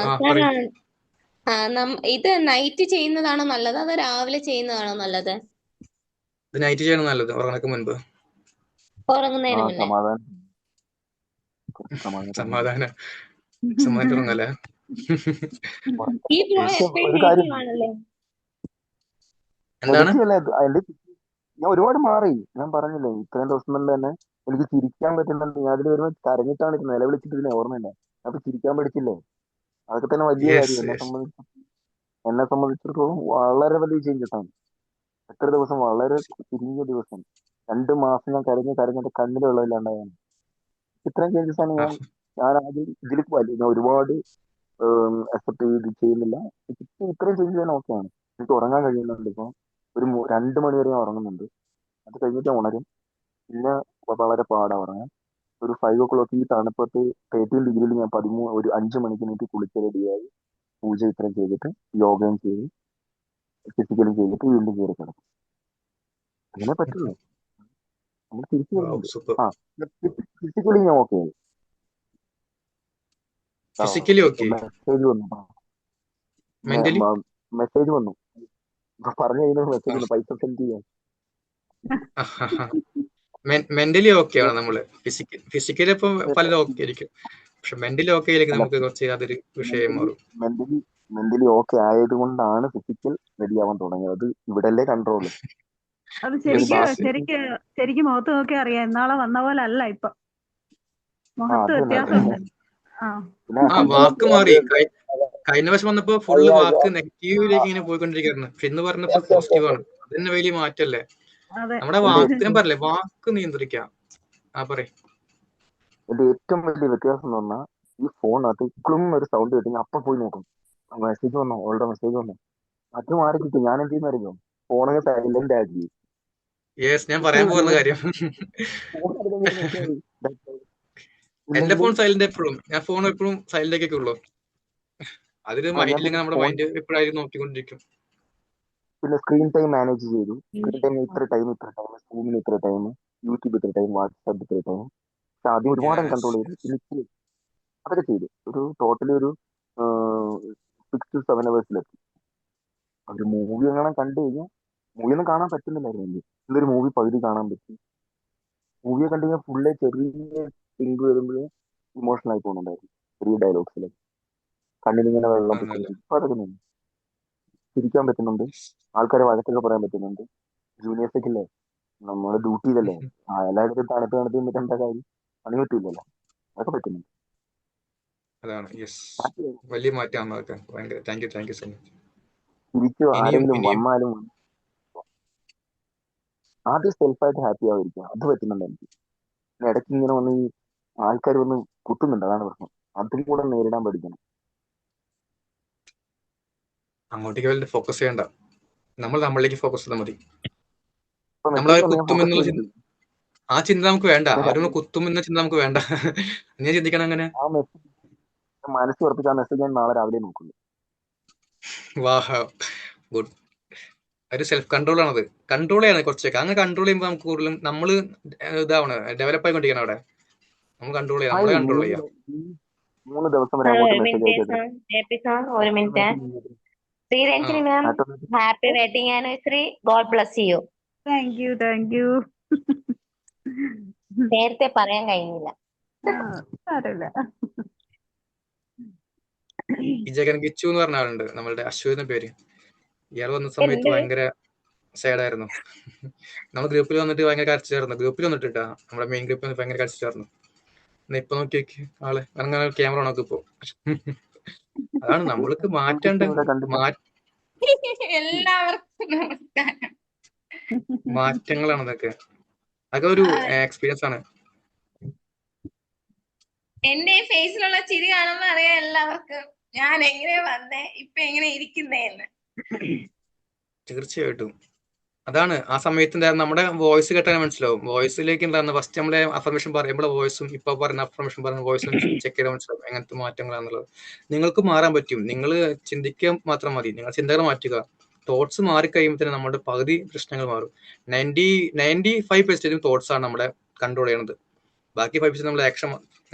ഇത് നൈറ്റ് ചെയ്യുന്നതാണോ നല്ലത് അതോ രാവിലെ ചെയ്യുന്നതാണോ നല്ലത്? ഇത് നൈറ്റ് ചെയ്യണം നല്ലത്, ഉറങ്ങണക്ക് മുൻപ്. ഉറങ്ങുന്നതിന് മുന്നേ സമാധാനം ഉറങ്ങല്ലേ. എന്താണ് ഞാൻ ഒരുപാട് മാറി. ഞാൻ പറഞ്ഞില്ലേ, ഇത്രയും ദിവസം കൊണ്ട് തന്നെ എനിക്ക് ചിരിക്കാൻ പറ്റുന്നുണ്ട്. ഞാൻ അതിൽ വരുമ്പോൾ കരഞ്ഞിട്ടാണ് നിലവിളിച്ചിട്ട് ഇതിനെ ഓർമ്മയില്ല. അപ്പൊ ചിരിക്കാൻ പഠിച്ചില്ലേ, അതൊക്കെ തന്നെ വലിയ കാര്യം. എന്നെ സംബന്ധിച്ചിടത്തോളം വളരെ വലിയ ചേഞ്ച് ആണ്. എത്ര ദിവസം, വളരെ ചുരുങ്ങിയ ദിവസം, 2 മാസം ഞാൻ കരഞ്ഞിട്ട് കണ്ണിൽ വെള്ളമില്ലാണ്ടായാണ്. ഇത്രയും ചേഞ്ചസ് ആണ് ഞാൻ ആദ്യം ഇതിൽ ഞാൻ ഒരുപാട് അക്സെപ്റ്റ് ചെയ്ത് ചെയ്യുന്നില്ല. ഇത്രയും ചേഞ്ച് ചെയ്യാൻ ഓക്കെയാണ്. എനിക്ക് ഉറങ്ങാൻ കഴിയുന്നുണ്ട്. ഇപ്പൊ ഒരു 2 മണി വരെ ഞാൻ ഉറങ്ങുന്നുണ്ട്. അത് കഴിഞ്ഞിട്ട് ഉണരും. പിന്നെ വളരെ പാടാ ഉറങ്ങാൻ. ഒരു 5 o'clock ഈ തണുപ്പത്ത് 13 ഡിഗ്രിയിൽ ഞാൻ ഒരു 5 മണിക്ക് എനിക്ക് കുളിച്ച് റെഡിയായി പൂജ ഇത്രയും ചെയ്തിട്ട് യോഗയും ചെയ്ത് ഫിസിക്കലും ചെയ്തിട്ട് വീണ്ടും കയറി കിടക്കും. അങ്ങനെ പറ്റുള്ളൂ. നമ്മൾ തിരിച്ചു വരുന്നുണ്ട്. ഫിസിക്കലി ഞാൻ ഓക്കെ ആയി. മെസ്സേജ് വന്നു പറഞ്ഞു കഴിഞ്ഞാൽ മെസ്സേജ് വന്നു, പൈസ സെൻഡ് ചെയ്യാൻ. മെന്റലി ഓക്കെ ആണ് നമ്മള്. ഫിസിക്കലി ഇപ്പൊ പലരും ഓക്കെ ആയിരിക്കും, പക്ഷെ മെന്റലി ഓക്കെ ആയിരിക്കും നമുക്ക് കുറച്ച് അതൊരു വിഷയം മാറും. മെന്റലി ഓക്കെ ആയത് കൊണ്ടാണ് ഫിസിക്കൽ റെഡി ആവാൻ തുടങ്ങിയത്. അത് ഇവിടെയല്ലേ കൺട്രോള്. അത് ശരിക്കും മുഖത്ത് നോക്കി അറിയാം. നാളെ വന്ന പോലെ അല്ല ഇപ്പൊ, മുഖത്ത് വ്യത്യാസമുണ്ട്. വാക്ക് മാറി. കഴിഞ്ഞ വർഷം വന്നപ്പോ ഫുള്ള് വാക്ക് നെഗറ്റീവിലേക്ക് ഇങ്ങനെ പോയിക്കൊണ്ടിരിക്കുന്നു. പക്ഷെ ഇന്ന് പറഞ്ഞപ്പോ പോസിറ്റീവ് ആണ്. അതന്നെ വലിയ മാറ്റല്ലേ. നമ്മുടെ വാക്കിനും പറയല്ലേ, വാക്ക് നിയന്ത്രിക്കാം. എന്റെ ഏറ്റവും വലിയ വ്യത്യാസം എന്ന് പറഞ്ഞാൽ ഈ ഫോണിനകത്ത് ഇപ്പോഴും ഒരു സൗണ്ട് കിട്ടി അപ്പൊ പോയി നോക്കും, മെസ്സേജ് വന്നോ, അവളുടെ മെസ്സേജ് വന്നോ. അത് മാറി കിട്ടും. ഞാൻ എന്ത് ചെയ്യുന്നറിയോ, ഫോണൊക്കെ സൈലന്റ് ആക്കി. ഞാൻ പറയാൻ പോകുന്ന കാര്യം, എന്റെ ഫോൺ സൈലന്റ് എപ്പോഴും, ഞാൻ ഫോൺ എപ്പോഴും സൈലന്റ് ആക്കിയൊക്കെ ഉള്ളൂ. അതിൽ മൈൻഡില്ലെങ്കിൽ നമ്മുടെ മൈൻഡ് എപ്പോഴായാലും നോക്കിക്കൊണ്ടിരിക്കും. പിന്നെ സ്ക്രീൻ ടൈം മാനേജ് ചെയ്തു. സ്ക്രീൻ ടൈം ഇത്ര ടൈം, സൂമിന് ഇത്ര ടൈം, യൂട്യൂബ് ഇത്ര ടൈം, വാട്സാപ്പ് ഇത്ര ടൈം. പക്ഷെ ആദ്യം ഒരുപാട് കൺട്രോൾ ചെയ്തു. എനിക്ക് അതൊക്കെ ചെയ്തു. ഒരു ടോട്ടലി ഒരു 6 to 7 hours ഒരു മൂവി അങ്ങനെ കണ്ടു കഴിഞ്ഞാൽ, മൂവിയൊന്നും കാണാൻ പറ്റുന്നില്ലായിരുന്നു എനിക്ക്. എന്തൊരു മൂവി പകുതി കാണാൻ പറ്റും. മൂവിയെ കണ്ടു കഴിഞ്ഞാൽ ഫുള്ള് ചെറിയ തിങ്ക് വരുമ്പോഴേ ഇമോഷണൽ ആയി പോകുന്നുണ്ടായിരുന്നു. ചെറിയ ഡയലോഗ്സിൽ കണ്ണിനിങ്ങനെ വെള്ളം പൊയ്ക്കൊണ്ടിരിക്കും. ഇപ്പൊ അതൊക്കെ നിന്ന് ചിരിക്കാൻ പറ്റുന്നുണ്ട്, ആൾക്കാരെ വഴക്കൊക്കെ പറയാൻ പറ്റുന്നുണ്ട്. ജൂനിയേഴ്സൊക്കെ ഇല്ലേ, നമ്മള് ഡ്യൂട്ടിയിലല്ലേ, എല്ലായിടത്തും തണുപ്പ് തണുത്ത് നിന്നിട്ട് എന്താ കാര്യം? പണി പറ്റില്ലല്ലോ, അതൊക്കെ പറ്റുന്നുണ്ട്. അതാണ് യെസ്, വലിയ മാറ്റമാണ് അതൊക്കെ. ഭയങ്കര താങ്ക് യു സോ മച്ച്. തിരിച്ചു ഇനിയും ആരെങ്കിലും ഇനിയും വന്നാലും ആദ്യം സെൽഫായിട്ട് ഹാപ്പി ആവാതിരിക്കുക, അത് പറ്റുന്നുണ്ട് എനിക്ക്. പിന്നെ ഇടയ്ക്ക് ഇങ്ങനെ വന്ന് ഈ ആൾക്കാർ വന്ന് കുത്തുന്നുണ്ട്, അതാണ് പ്രശ്നം. അതും കൂടെ നേരിടാൻ പഠിക്കണം. അങ്ങോട്ടേക്ക് വല്ല ഫോക്കസ് ചെയ്യണ്ട, നമ്മൾ നമ്മളിലേക്ക് ഫോക്കസ് ചെയ്താൽ മതി. ഇപ്പൊ നമ്മൾ അവർ മെസ്സേജ് വന്ന് ഞാൻ കുത്തും ഫോക്കസ് എന്നുള്ള ചെയ്തിട്ട് ആ ചിന്ത നമുക്ക് വേണ്ട, ഞാൻ അവരൊന്ന് കുത്തും എന്ന ചിന്ത നമുക്ക് വേണ്ട. നീ ചിന്തിക്കണം അങ്ങനെ. ആ മെസ്സേജ് മനസ്സിൽ ഉറപ്പിച്ച് ആ മെസ്സേജ് ഞാൻ നാളെ രാവിലെ നോക്കുള്ളൂ. വാഹ്, ഗുഡ്. ഒരു സെൽഫ് കൺട്രോൾ ആണത്. കൺട്രോൾ ചെയ്യണം കുറച്ചൊക്കെ. അങ്ങനെ കൺട്രോൾ ചെയ്യുമ്പോൾ നമുക്ക് കൂടുതലും നമ്മൾ ഇതാവണം, ഡെവലപ്പ് ആയിക്കൊണ്ടിരിക്കണം. അവിടെ നമ്മൾ കൺട്രോൾ ചെയ്യാം, നമ്മളെ കൺട്രോൾ ചെയ്യാം. 3 ദിവസം വരെ അങ്ങോട്ട് മെസ്സേജ് ഒരു minute. Sriranjini ma'am, happy wedding anniversary. God bless you. Thank you. നേരത്തെ പറയാൻ കഴിഞ്ഞില്ല. സാരമില്ല. ഈ ജഗൻ ഗിച്ചു എന്ന് പറഞ്ഞ ആളുണ്ട്, നമ്മളുടെ അശ്വതി എന്ന പേര്. ഇയാൾ വന്ന സമയത്ത് ഭയങ്കര സാഡായിരുന്നു. നമ്മൾ ഗ്രൂപ്പിൽ വന്നിട്ട് ഭയങ്കര കരച്ചിലായിരുന്നു. ഗ്രൂപ്പിൽ വന്നിട്ട് കേട്ടാ, നമ്മുടെ മെയിൻ ഗ്രൂപ്പിൽ വന്നിട്ട് ഭയങ്കര കരച്ചിലായിരുന്നു. ഇപ്പൊ നോക്കി ആളെ അങ്ങനെ ക്യാമറ നോക്കി ഇപ്പോ. അതാണ് നമ്മൾക്ക് മാറ്റേണ്ട എല്ലാവർക്കും നമസ്കാരം. മാറ്റങ്ങളാണ് അതൊക്കെ. അതൊക്കെ ഒരു എക്സ്പീരിയൻസ് ആണ്. എന്റെ ഫേസിലുള്ള ചിരി കാണുമ്പോ അറിയാം എല്ലാവർക്കും ഞാൻ എങ്ങനെ വന്നേ, ഇപ്പൊ എങ്ങനെ ഇരിക്കുന്നേന്ന്. തീർച്ചയായിട്ടും അതാണ് ആ സമയത്ത് നമ്മുടെ വോയിസ് കേട്ടാൽ മനസ്സിലാവും. വോയിസിലേക്ക് ഉണ്ടാകുന്ന ഫസ്റ്റ് നമ്മളെ അഫർമേഷൻ പറയുമ്പോൾ വോയിസും ഇപ്പൊ പറയുന്ന അഫർമേഷൻ പറയുന്ന വോയിസും ചെക്ക് ചെയ്താൽ മനസ്സിലാവും എങ്ങനത്തെ മാറ്റങ്ങളാണെന്നുള്ളത്. നിങ്ങൾക്ക് മാറാൻ പറ്റും. നിങ്ങൾ ചിന്തിക്കാൻ മാത്രം മതി. നിങ്ങൾ ചിന്തകൾ മാറ്റുക. തോട്ട്സ് മാറിക്കഴിയുമ്പോൾ തന്നെ നമ്മുടെ പകുതി പ്രശ്നങ്ങൾ മാറും. 95% തോട്ട്സ് ആണ് നമ്മളെ കൺട്രോൾ ചെയ്യണത്. ബാക്കി 5% നമ്മുടെ ആക്ഷൻ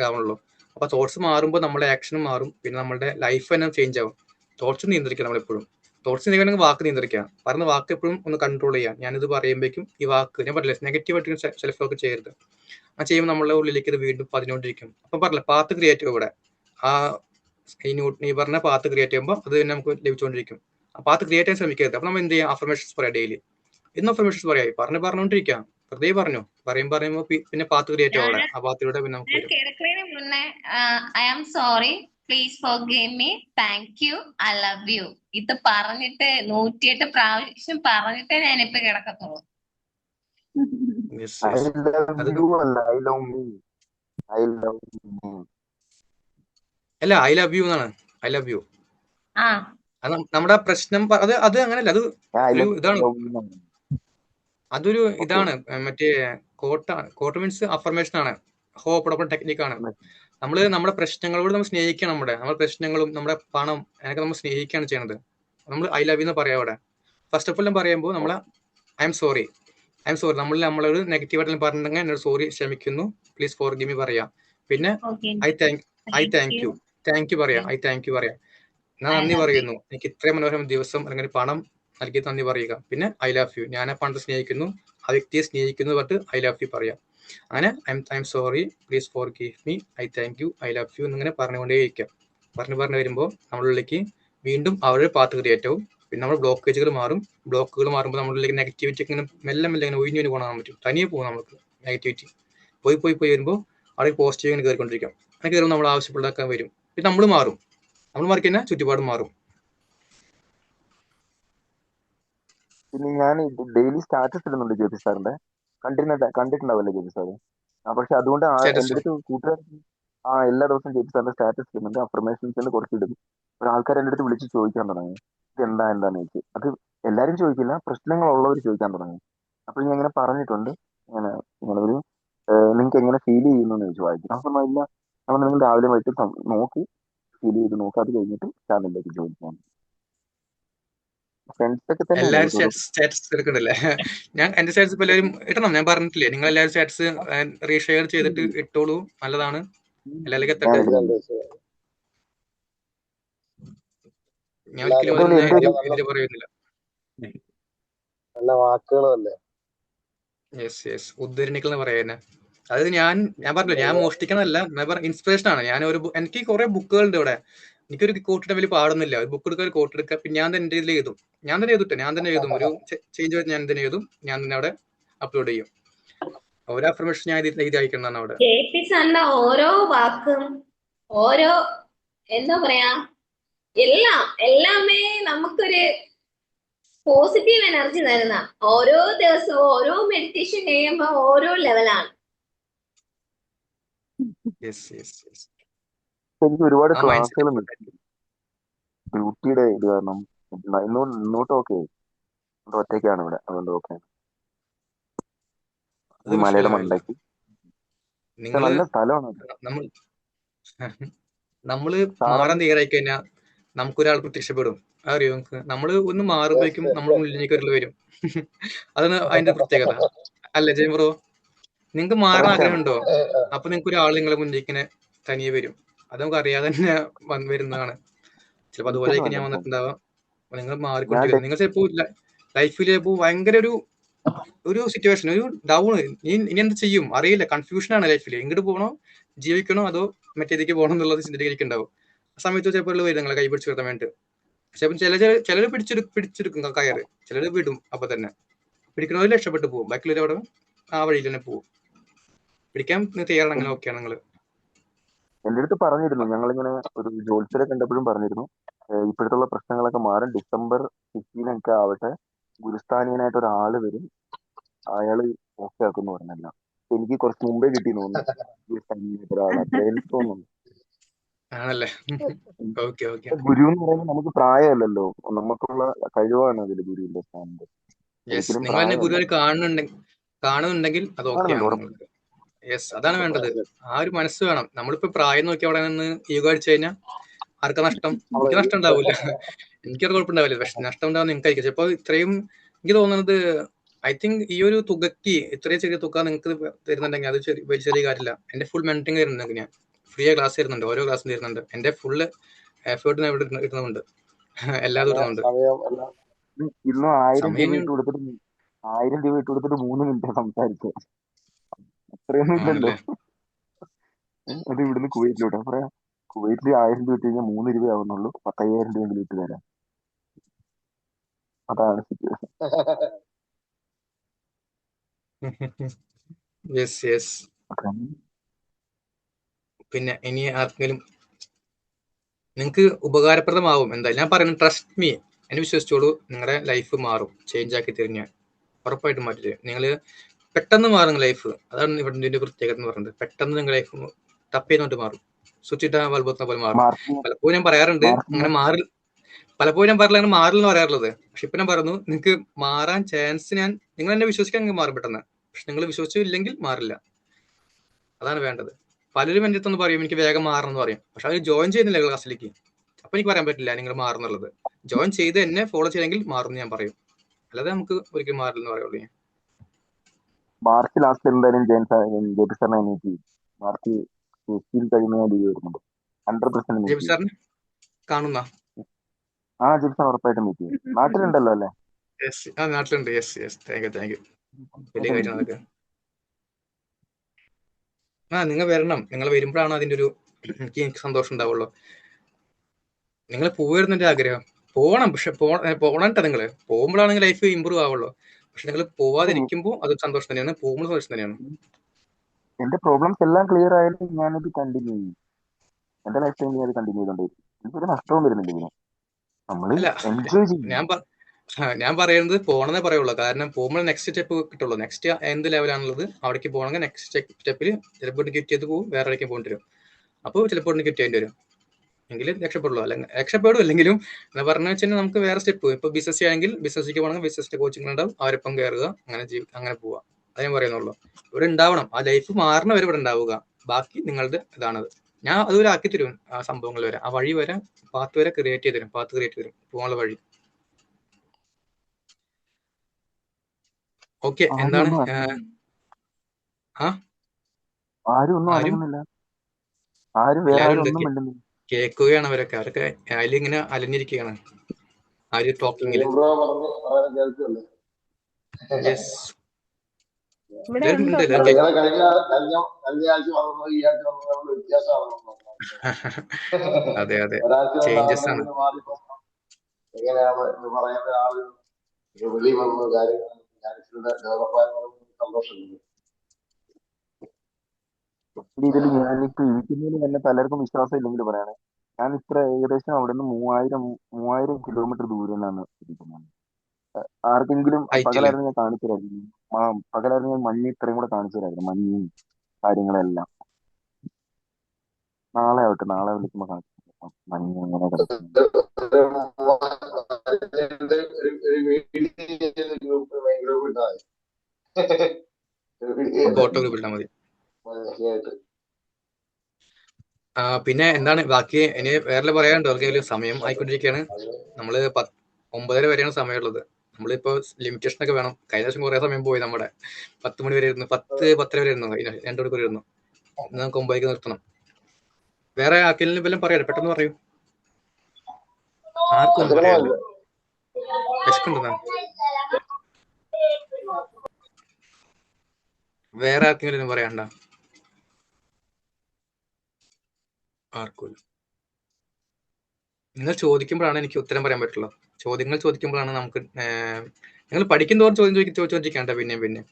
ആവണുള്ളൂ. അപ്പൊ തോട്ട്സ് മാറുമ്പോൾ നമ്മുടെ ആക്ഷനും മാറും. പിന്നെ നമ്മുടെ ലൈഫ് തന്നെ ചേഞ്ച് ആവും. തോട്ട്സ് നിയന്ത്രിക്കണം നമ്മളെപ്പോഴും. തോട്ട്സ് നിയന്ത്രിക്കണമെങ്കിൽ വാക്ക് നിയന്ത്രിക്കാം. പറഞ്ഞ വാക്ക് എപ്പോഴും ഒന്ന് കൺട്രോൾ ചെയ്യാം. ഞാനിത് പറയുമ്പോഴേക്കും ഈ വാക്ക് ഞാൻ പറഞ്ഞില്ല, നെഗറ്റീവായിട്ട് സെൽഫ് ടോക്ക് ചെയ്യരുത്. ആ ചെയ്യുമ്പോൾ നമ്മളെ ഉള്ളിലേക്ക് ഇത് വീണ്ടും പതിഞ്ഞുകൊണ്ടിരിക്കും. അപ്പൊ പറഞ്ഞില്ല, പാത്ത് ക്രിയേറ്റ് ഇവിടെ ആ നീ പറഞ്ഞ പാത്ത് ക്രിയേറ്റ് ചെയ്യുമ്പോൾ അത് തന്നെ നമുക്ക് ലഭിച്ചുകൊണ്ടിരിക്കും. ആ പാത്ത് ക്രിയേറ്റ് ചെയ്യാൻ ശ്രമിക്കരുത്. അപ്പൊ നമ്മൾ എന്ത് ചെയ്യാം, അഫർമേഷൻസ് പറയാം ഡെയിലി. ഇന്ന് അഫർമേഷൻസ് പറയാം, പറഞ്ഞുകൊണ്ടിരിക്കാം. വെറുതെ പറയുമ്പോ പിന്നെ പാത്ത് ക്രിയേറ്റ് ആവും അവിടെ. ആ പാത്തിലൂടെ പിന്നെ നമുക്ക് വരും. കിടക്കുന്നതിന് മുന്നേ I am sorry, please forgive me, thank you, I love you. ഇത് പറഞ്ഞിട്ട് 108 പ്രാവശ്യം പറഞ്ഞിട്ടേ ഞാനിപ്പോ കിടക്കത്തുള്ളൂ. അല്ല, ഐ ലവ് യു എന്നാണ്. I love you. നമ്മുടെ പ്രശ്നം അത് അങ്ങനല്ല, അത് ഇതാണ്. അതൊരു ഇതാണ്, മറ്റേ കോട്ട മീൻസ് അഫർമേഷൻ ആണ്. ഹോപ്പ് ടെക്നിക്കാണ്. നമ്മുടെ പ്രശ്നങ്ങളോട് നമ്മൾ സ്നേഹിക്കണം. നമ്മുടെ പ്രശ്നങ്ങളും നമ്മുടെ പണം അതിനൊക്കെ നമ്മൾ സ്നേഹിക്കുകയാണ് ചെയ്യണത്. നമ്മൾ ഐ ലവ് യു എന്ന് പറയാം അവിടെ. ഫസ്റ്റ് ഓഫ് ഓൾ പറയുമ്പോൾ നമ്മൾ ഐ എം സോറി നമ്മളോട് നെഗറ്റീവായിട്ട് പറഞ്ഞിട്ടുണ്ടെങ്കിൽ എന്നോട് സോറി, ക്ഷമിക്കുന്നു, പ്ലീസ് ഫോർഗിവ് മീ പറയാം. പിന്നെ ഐ താങ്ക് യു പറയാം. ഞാൻ നന്ദി പറയുന്നു, എനിക്ക് ഇത്രയും മനോഹരം ദിവസം അല്ലെങ്കിൽ പണം നൽകി നന്ദി പറയുക. പിന്നെ ഐ ലവ് യു, ഞാൻ ആ പണത്തെ സ്നേഹിക്കുന്നു, ആ വ്യക്തിയെ സ്നേഹിക്കുന്നു പറഞ്ഞിട്ട് ഐ ലവ് യു പറയാം. അങ്ങനെ I am sorry, please forgive me, I thank you, I love U എന്നിങ്ങനെ പറഞ്ഞുകൊണ്ടേയിരിക്കാം. പറഞ്ഞു വരുമ്പോൾ നമ്മളിലേക്ക് വീണ്ടും അവരുടെ പാത്ത് ക്രിയേറ്റ് ആവും. പിന്നെ നമ്മൾ ബ്ലോക്കുകൾ മാറുമ്പോൾ നമ്മളിലേക്ക് നെഗറ്റിവിറ്റി ഇങ്ങനെ മെല്ലെ ഇങ്ങനെ ഒഴിഞ്ഞു പോകാൻ പറ്റും. തനിയെ പോകും നമുക്ക് നെഗറ്റിവിറ്റി. പോയി വരുമ്പോൾ അവിടെ പോസിറ്റീവ് ഇങ്ങനെ കയറിക്കൊണ്ടിരിക്കാം. അങ്ങനെ കയറുമ്പോൾ നമ്മൾ ആവശ്യപ്പെട്ടതൊക്കെ വരും. പിന്നെ നമ്മൾ മാറിക്കഴിഞ്ഞാൽ ചുറ്റുപാടും മാറും. പിന്നെ ഞാൻ ഡെയിലി സ്റ്റാറ്റസ് ഇടുന്നുണ്ട് ജ്യോതി സാറിന്റെ, കണ്ടിട്ടുണ്ടാവല്ലേ ജ്യോതി സാറ്? പക്ഷെ അതുകൊണ്ട് എൻ്റെ അടുത്ത് കൂട്ടുകാർക്ക് എല്ലാ ദിവസവും ജ്യോതി സാറിന്റെ സ്റ്റാറ്റസ് ഇടുന്നുണ്ട്. അഫർമേഷൻസ് കുറച്ചിടും. ആൾക്കാർ എൻ്റെ അടുത്ത് വിളിച്ച് ചോദിക്കാൻ തുടങ്ങി, ഇത് എന്താന്ന് ചോദിച്ചു. അത് എല്ലാവരും ചോദിക്കില്ല, പ്രശ്നങ്ങളുള്ളവർ ചോദിക്കാൻ തുടങ്ങി. അപ്പോൾ ഞാൻ ഇങ്ങനെ പറഞ്ഞിട്ടുണ്ട്, ഇങ്ങനെ ഒരു നിങ്ങൾക്ക് എങ്ങനെ ഫീൽ ചെയ്യുന്നു എന്ന് ചോദിച്ചു. വായിക്കും. അപ്പം ഇല്ല, നമ്മൾ നിങ്ങൾ രാവിലെ വൈകിട്ട് നോക്കി ഫീൽ ചെയ്ത് നോക്കി, അത് കഴിഞ്ഞിട്ട് ചാനലിലേക്ക് ചോദിക്കാം. എല്ലാവരും സ്റ്റാറ്റസ് എടുക്കണ്ടല്ലേ? ഞാൻ എന്റെ സ്റ്റാറ്റസ് ഇപ്പൊ എല്ലാവരും ഇടണം. ഞാൻ പറഞ്ഞിട്ടില്ലേ, നിങ്ങൾ എല്ലാവരും സ്റ്റാറ്റസ് റീഷെയർ ചെയ്തിട്ട് ഇട്ടോളൂ, നല്ലതാണ്. എല്ലാവരിലേക്ക് എത്തട്ടെ. ഞാൻ ഒരിക്കലും പറയുന്നില്ല. നല്ല വാക്കുകളല്ലേ? യെസ് ഉദ്ധരണികൾ എന്ന് പറയുന്നത്. അതായത് ഞാൻ പറഞ്ഞില്ല, ഞാൻ മോഷ്ടിക്കണമല്ല, ഇൻസ്പിറേഷൻ ആണ്. എനിക്ക് കുറെ ബുക്കുകളുണ്ട് ഇവിടെ. എനിക്കൊരു കോട്ടിട്ട് വലിയ പാടുന്നില്ല. ഒരു ബുക്ക് എടുക്കുക, ഒരു കോട്ട് എടുക്കുക, പിന്നെ ഞാൻ തന്നെ എഴുതും. ഞാൻ തന്നെ എഴുതും. ഒരു ചേഞ്ച് ഞാൻ തന്നെ എഴുതും. ഞാൻ തന്നെ അവിടെ അപ്ലോഡ് ചെയ്യും. ഓരോ അഫർമേഷൻ ഞാൻ ഇത് അയക്കുന്നതാണ് അവിടെ. KP സാറിന്റെ ഓരോ വാക്കും ഓരോ എന്താ പറയാ എല്ലാമേ നമുക്കൊരു പോസിറ്റീവ് എനർജി തരുന്ന. ഓരോ ദിവസവും ഓരോ മെഡിറ്റേഷൻ കഴിയുമ്പോ ഓരോ ലെവലാണ്. എനിക്ക് ഒരുപാട് ക്ലാസ്സുകൾ ഡ്യൂട്ടിയുടെ ഇത് കാരണം ഇന്നോട്ട് ഓക്കെ ഒറ്റയ്ക്കാണ് ഇവിടെ, അതുകൊണ്ട് ഓക്കെ. മലയുടെ മണ്ടയ്ക്ക് നല്ല സ്ഥലമാണ്. നമ്മള് മാറാൻ തയ്യാറായി കഴിഞ്ഞാൽ നമുക്കൊരാൾ പ്രത്യക്ഷപ്പെടും. അറിയോ നമുക്ക്? നമ്മള് ഒന്ന് മാറുമ്പോഴേക്കും നമ്മുടെ മുന്നിലേക്ക് ഒരാൾ വരും. അതാണ് അതിന്റെ പ്രത്യേകത അല്ലേ ജയ് ബ്രോ? നിങ്ങൾക്ക് മാറാൻ ആഗ്രഹമുണ്ടോ? അപ്പൊ നിങ്ങൾക്ക് ഒരാൾ നിങ്ങളെ മുന്നിലേക്ക് തനിയെ വരും. അത് നമുക്ക് അറിയാതെ തന്നെ വരുന്നതാണ്. ചിലപ്പോ അതുപോലെയൊക്കെ ഞാൻ വന്നിട്ടുണ്ടാവാം. നിങ്ങൾ മാറിക്കൊണ്ടിരിക്കുന്നത്. നിങ്ങൾ ചിലപ്പോ ലൈഫിൽ ചിലപ്പോ ഭയങ്കര ഒരു സിറ്റുവേഷൻ, ഒരു ഡൗൺ, ഇനി എന്ത് ചെയ്യും അറിയില്ല, കൺഫ്യൂഷൻ ആണ് ലൈഫിൽ. എങ്ങോട്ട് പോകണോ, ജീവിക്കണോ അതോ മറ്റേതിലേക്ക് പോകണം എന്നുള്ളത് ചിന്തിച്ചിരിക്കുന്നുണ്ടാവും. ആ സമയത്ത് ചിലപ്പോൾ വരും നിങ്ങളെ കൈ പിടിച്ചു കിട്ടാൻ വേണ്ടി. ചിലപ്പോൾ ചിലർ പിടിച്ചെടുക്കും കയറ്, ചിലർ വിടും. അപ്പൊ തന്നെ പിടിക്കണവര് രക്ഷപ്പെട്ടു പോകും, ബാക്കിയുള്ളവർ അവിടെ ആ വഴിയിൽ തന്നെ പോകും. പിടിക്കാൻ തയ്യാറാണെങ്കിൽ ഓക്കെയാണ് നിങ്ങൾ. എന്റെ അടുത്ത് പറഞ്ഞിരുന്നു, ഞങ്ങളിങ്ങനെ ഒരു ജോത്സ്യരെ കണ്ടപ്പോഴും പറഞ്ഞിരുന്നു, ഇപ്പോഴത്തുള്ള പ്രശ്നങ്ങളൊക്കെ മാറും, December 15 ആവട്ടെ, ഗുരുസ്ഥാനീയനായിട്ട് ഒരാള് വരും, അയാള് ഓക്കെ ആക്കുന്നു പറഞ്ഞല്ല. എനിക്ക് കുറച്ച് മുമ്പേ കിട്ടി തോന്നുന്നു ഗുരുസ്ഥാനീയനായിട്ട് ഒരാൾ, അത്രയും തോന്നുന്നു. ഗുരു എന്ന് പറയുമ്പോൾ നമുക്ക് പ്രായമല്ലല്ലോ, നമുക്കുള്ള കഴിവാണ് അതിൽ ഗുരുവിന്റെ സ്ഥാനത്ത്. ഗുരുവിനെ കാണുന്നുണ്ടെങ്കിൽ അത് ഓക്കെയാണ്. യെസ്, അതാണ് വേണ്ടത്. ആ ഒരു മനസ്സ് വേണം. നമ്മളിപ്പോ പ്രായം നോക്കി അവിടെ നിന്ന് ഈഗോ അടിച്ചു കഴിഞ്ഞാൽ ആർക്കാ നഷ്ടം? എനിക്ക് നഷ്ടം ഉണ്ടാവില്ല, എനിക്കത് കുഴപ്പമുണ്ടാവില്ല. പക്ഷെ നഷ്ടം ഉണ്ടാവുന്ന നിങ്ങൾക്ക്. ചിലപ്പോ ഇത്രയും എനിക്ക് തോന്നുന്നത്, ഐ തിങ്ക് ഈ ഒരു തുകയ്ക്ക് ഇത്രയും ചെറിയ തുക നിങ്ങൾക്ക് തരുന്നുണ്ടെങ്കിൽ അത് ചെറിയ കാര്യമില്ല. എന്റെ ഫുൾ മെന്ററിങ് തരുന്നുണ്ടെങ്കിൽ ഞാൻ ഫ്രീ ആയി ക്ലാസ് തരുന്നുണ്ട്, ഓരോ ക്ലാസ്സും തരുന്നുണ്ട്. എന്റെ ഫുള്ള് എഫേർട്ട് ഇവിടെ ഇടുന്നുണ്ട്, എല്ലാതും ഇടുന്നുണ്ട്. ഇന്ന് 1000 രൂപ ഇട്ട് കൊടുത്തിട്ട് 3 മിനിറ്റ് സംസാരിച്ചു, അത്രയൊന്നും ഇല്ലല്ലോ. അത് ഇവിടുന്ന് കുവൈറ്റിലോട്ട് പറയാ, കുവൈറ്റിൽ 1000 രൂപ ഇട്ട് കഴിഞ്ഞാൽ 3 രൂപ ആവുന്നുള്ളൂ, 10,000 രൂപയെങ്കിലും ഇട്ട് തരാം. അതാണ് സിറ്റുവേഷൻ. പിന്നെ ഇനി ആർക്കെങ്കിലും നിങ്ങൾക്ക് ഉപകാരപ്രദമാവും എന്തായാലും. ഞാൻ പറയുന്നത് ട്രസ്റ്റ് മീ, എന്നെ വിശ്വസിച്ചോളൂ. നിങ്ങളുടെ ലൈഫ് മാറും, ചേഞ്ച് ആക്കി തരും. ഉറപ്പായിട്ടും മാറ്റില്ല. നിങ്ങൾ പെട്ടെന്ന് മാറും ലൈഫ്. അതാണ് ഇവിടെ പ്രത്യേകത എന്ന് പറയുന്നത്. പെട്ടെന്ന് നിങ്ങൾ ലൈഫ് ടപ്പ് ചെയ്തോണ്ട് മാറും, സ്വിച്ച് ഇട്ട ബൾബത്തുന്ന പോലെ മാറും. പലപ്പോഴും ഞാൻ പറയാറുണ്ട് അങ്ങനെ മാറില്ല, പലപ്പോഴും ഞാൻ പറഞ്ഞില്ല അങ്ങനെ മാറില്ലെന്ന് പറയാറുള്ളത്. പക്ഷെ ഇപ്പൊ ഞാൻ പറയുന്നു, നിങ്ങൾക്ക് മാറാൻ ചാൻസ്, നിങ്ങൾ എന്നെ വിശ്വസിക്കാൻ നിങ്ങൾക്ക് മാറും പെട്ടെന്ന്. പക്ഷെ നിങ്ങൾ വിശ്വസിച്ചില്ലെങ്കിൽ മാറില്ല. അതാണ് വേണ്ടത്. പലരും എൻ്റെ അടുത്തൊന്ന് പറയും എനിക്ക് വേഗം മാറണം എന്ന് പറയും. പക്ഷെ അവർ ജോയിൻ ചെയ്യുന്നില്ല ക്ലാസ്സിലേക്ക്. അപ്പൊ എനിക്ക് പറയാൻ പറ്റില്ല നിങ്ങൾ മാറുന്നുള്ളത്. ജോയിൻ ചെയ്ത് എന്നെ ഫോളോ ചെയ്തെങ്കിൽ മാറും ഞാൻ പറയും, അല്ലാതെ നമുക്ക് ഒരിക്കലും മാറില്ലെന്ന് പറയുള്ളൂ. മാർച്ച് ലാസ്റ്റ് എന്തായാലും മാർച്ച് വരുന്നുണ്ട് 100% കാണുന്ന ജിപ്സൺ ഉറപ്പായിട്ടും മീറ്റ് ചെയ്യും. നാട്ടിലുണ്ടല്ലോ അല്ലേ? നാട്ടിലുണ്ട്. Thank you. വലിയ കാര്യം അതൊക്കെ. നിങ്ങൾ വരണം. നിങ്ങൾ വരുമ്പോഴാണ് അതിന്റെ ഒരു എനിക്ക് സന്തോഷം ഉണ്ടാവുള്ളൂ. നിങ്ങൾ പോയിരുന്നു എന്റെ ആഗ്രഹം. പോകണം, പക്ഷെ പോകണട്ടോ. നിങ്ങൾ പോകുമ്പോഴാണെങ്കിൽ ലൈഫ് ഇമ്പ്രൂവ് ആവുള്ളൂ. പക്ഷെ നിങ്ങൾ പോവാതിരിക്കുമ്പോൾ അത് സന്തോഷം തന്നെയാണ്, പോകുമ്പോൾ സന്തോഷം തന്നെയാണ്. എന്റെ പ്രോബ്ലംസ് എല്ലാം ക്ലിയർ ആയാലും ഞാനത് കണ്ടിന്യൂ ചെയ്യും. എന്റെ ലൈഫ് ടൈമിൽ അത് കണ്ടിന്യൂ ചെയ്തോണ്ടിരിക്കും. എനിക്കൊരു നഷ്ടവും വരുന്നില്ല ഇതിന്. ഞാൻ പറയുന്നത് പോകണമെന്നേ പറയുള്ളൂ. കാരണം പോകുമ്പോൾ നെക്സ്റ്റ് സ്റ്റെപ്പ് കിട്ടുള്ളൂ. നെക്സ്റ്റ് എന്ത് ലെവലാണുള്ളത് അവിടേക്ക് പോകണമെങ്കിൽ നെക്സ്റ്റ് സ്റ്റെപ്പിൽ ചിലപ്പോൾ ക്വിറ്റ് ചെയ്ത് പോകും, വേറെ എവിടേക്കും പോകേണ്ടി വരും. അപ്പോൾ ചിലപ്പോൾ ക്വിറ്റ് ചെയ്യേണ്ടി വരും, എങ്കിലും രക്ഷപ്പെടുള്ളൂ. അല്ലെങ്കിൽ രക്ഷപ്പെടും. അല്ലെങ്കിലും എന്ന് പറഞ്ഞു വെച്ചാൽ നമുക്ക് വേറെ സ്റ്റെപ്പ്, ഇപ്പൊ ബിസിനസ് ആണെങ്കിൽ ബിസിനസ്സിലേക്ക് പോകണമെങ്കിൽ ബിസിനസിന്റെ കോച്ചിങ് ഉണ്ടാവും, അവരൊപ്പം കയറുക, അങ്ങനെ പോവുക. അത് ഞാൻ പറയുന്നുള്ളൂ. ഇവിടെ ഉണ്ടാവണം, ആ ലൈഫ് മാറുന്നവരെ ഇവിടെ ഉണ്ടാവുക. ബാക്കി നിങ്ങളുടെ ഇതാണത്. ഞാൻ അതുവരെ ആക്കി തരും, ആ സംഭവങ്ങൾ വരെ, ആ വഴി വരെ, പാത്ത് വരെ ക്രിയേറ്റ് ചെയ്ത് തരും, പോകാനുള്ള വഴി. ഓക്കെ, എന്താണ് കേൾക്കുകയാണ് അവരൊക്കെ അതിലിങ്ങനെ അലഞ്ഞിരിക്കുകയാണ് ആ ഒരു ടോക്കിങ്ങില്. അതെ, ചേഞ്ചസ് ആണ്. എങ്ങനെയാണ് പറയുന്ന ആള് വെളി വന്ന കാര്യങ്ങൾ ഡെവലപ്പായ സന്തോഷമുണ്ട്. ഇതിൽ ഞാനിപ്പോ ഇരിക്കുന്നതിന് തന്നെ പലർക്കും വിശ്വാസം ഇല്ലെങ്കിൽ പറയാണ്, ഞാൻ ഇത്ര ഏകദേശം അവിടെ നിന്ന് 3000 കിലോമീറ്റർ ദൂരെയാണ് ഇരിക്കുന്നത്. ആർക്കെങ്കിലും ഹൈറ്റില് പകലായിരുന്നു ഞാൻ കാണിച്ചു തരായിരുന്നു. പകലായിരുന്നു ഞാൻ മഞ്ഞ് ഇത്രയും കൂടെ കാണിച്ചു തരായിരുന്നു, മഞ്ഞും കാര്യങ്ങളെല്ലാം. നാളെ വിളിക്കുമ്പോ കാണിച്ചു തരാം. മഞ്ഞ് അങ്ങനെ കിടക്കുന്നു. ഫോട്ടോ ഗ്രൂപ്പ് ഇട്ടാൽ മതി. പിന്നെ എന്താണ് ബാക്കി ഇനി വേറെ പറയാനുണ്ടോ? അവർക്ക് സമയം ആയിക്കൊണ്ടിരിക്കുകയാണ്. നമ്മള് 9:30 വരെയാണ് സമയമുള്ളത്. നമ്മളിപ്പോ ലിമിറ്റേഷൻ ഒക്കെ വേണം. കഴിഞ്ഞ ദിവസം കുറെ സമയം പോയി. നമ്മുടെ 10 മണി വരെ ഇരുന്നു, 10-10:30 വരെ ഇരുന്നു, 2 മണിക്കൂർ ഇരുന്നു. ഇന്ന് നമുക്ക് 9:00 നിർത്തണം. വേറെ ആർക്കെങ്കിലും വല്ലതും പറയാം, പെട്ടെന്ന് പറയൂ. ആർക്കും പറയാമല്ലോ, വിശക്കുണ്ടെന്നാ. വേറെ ആർക്കെങ്കിലും പറയാണ്ട? ആർക്കും. നിങ്ങൾ ചോദിക്കുമ്പോഴാണ് എനിക്ക് ഉത്തരം പറയാൻ പറ്റുള്ളൂ. ചോദ്യങ്ങൾ ചോദിക്കുമ്പോഴാണ് നമുക്ക് നിങ്ങൾ പഠിക്കും തോറും ചോദിച്ചോണ്ടിരിക്കേണ്ട പിന്നെ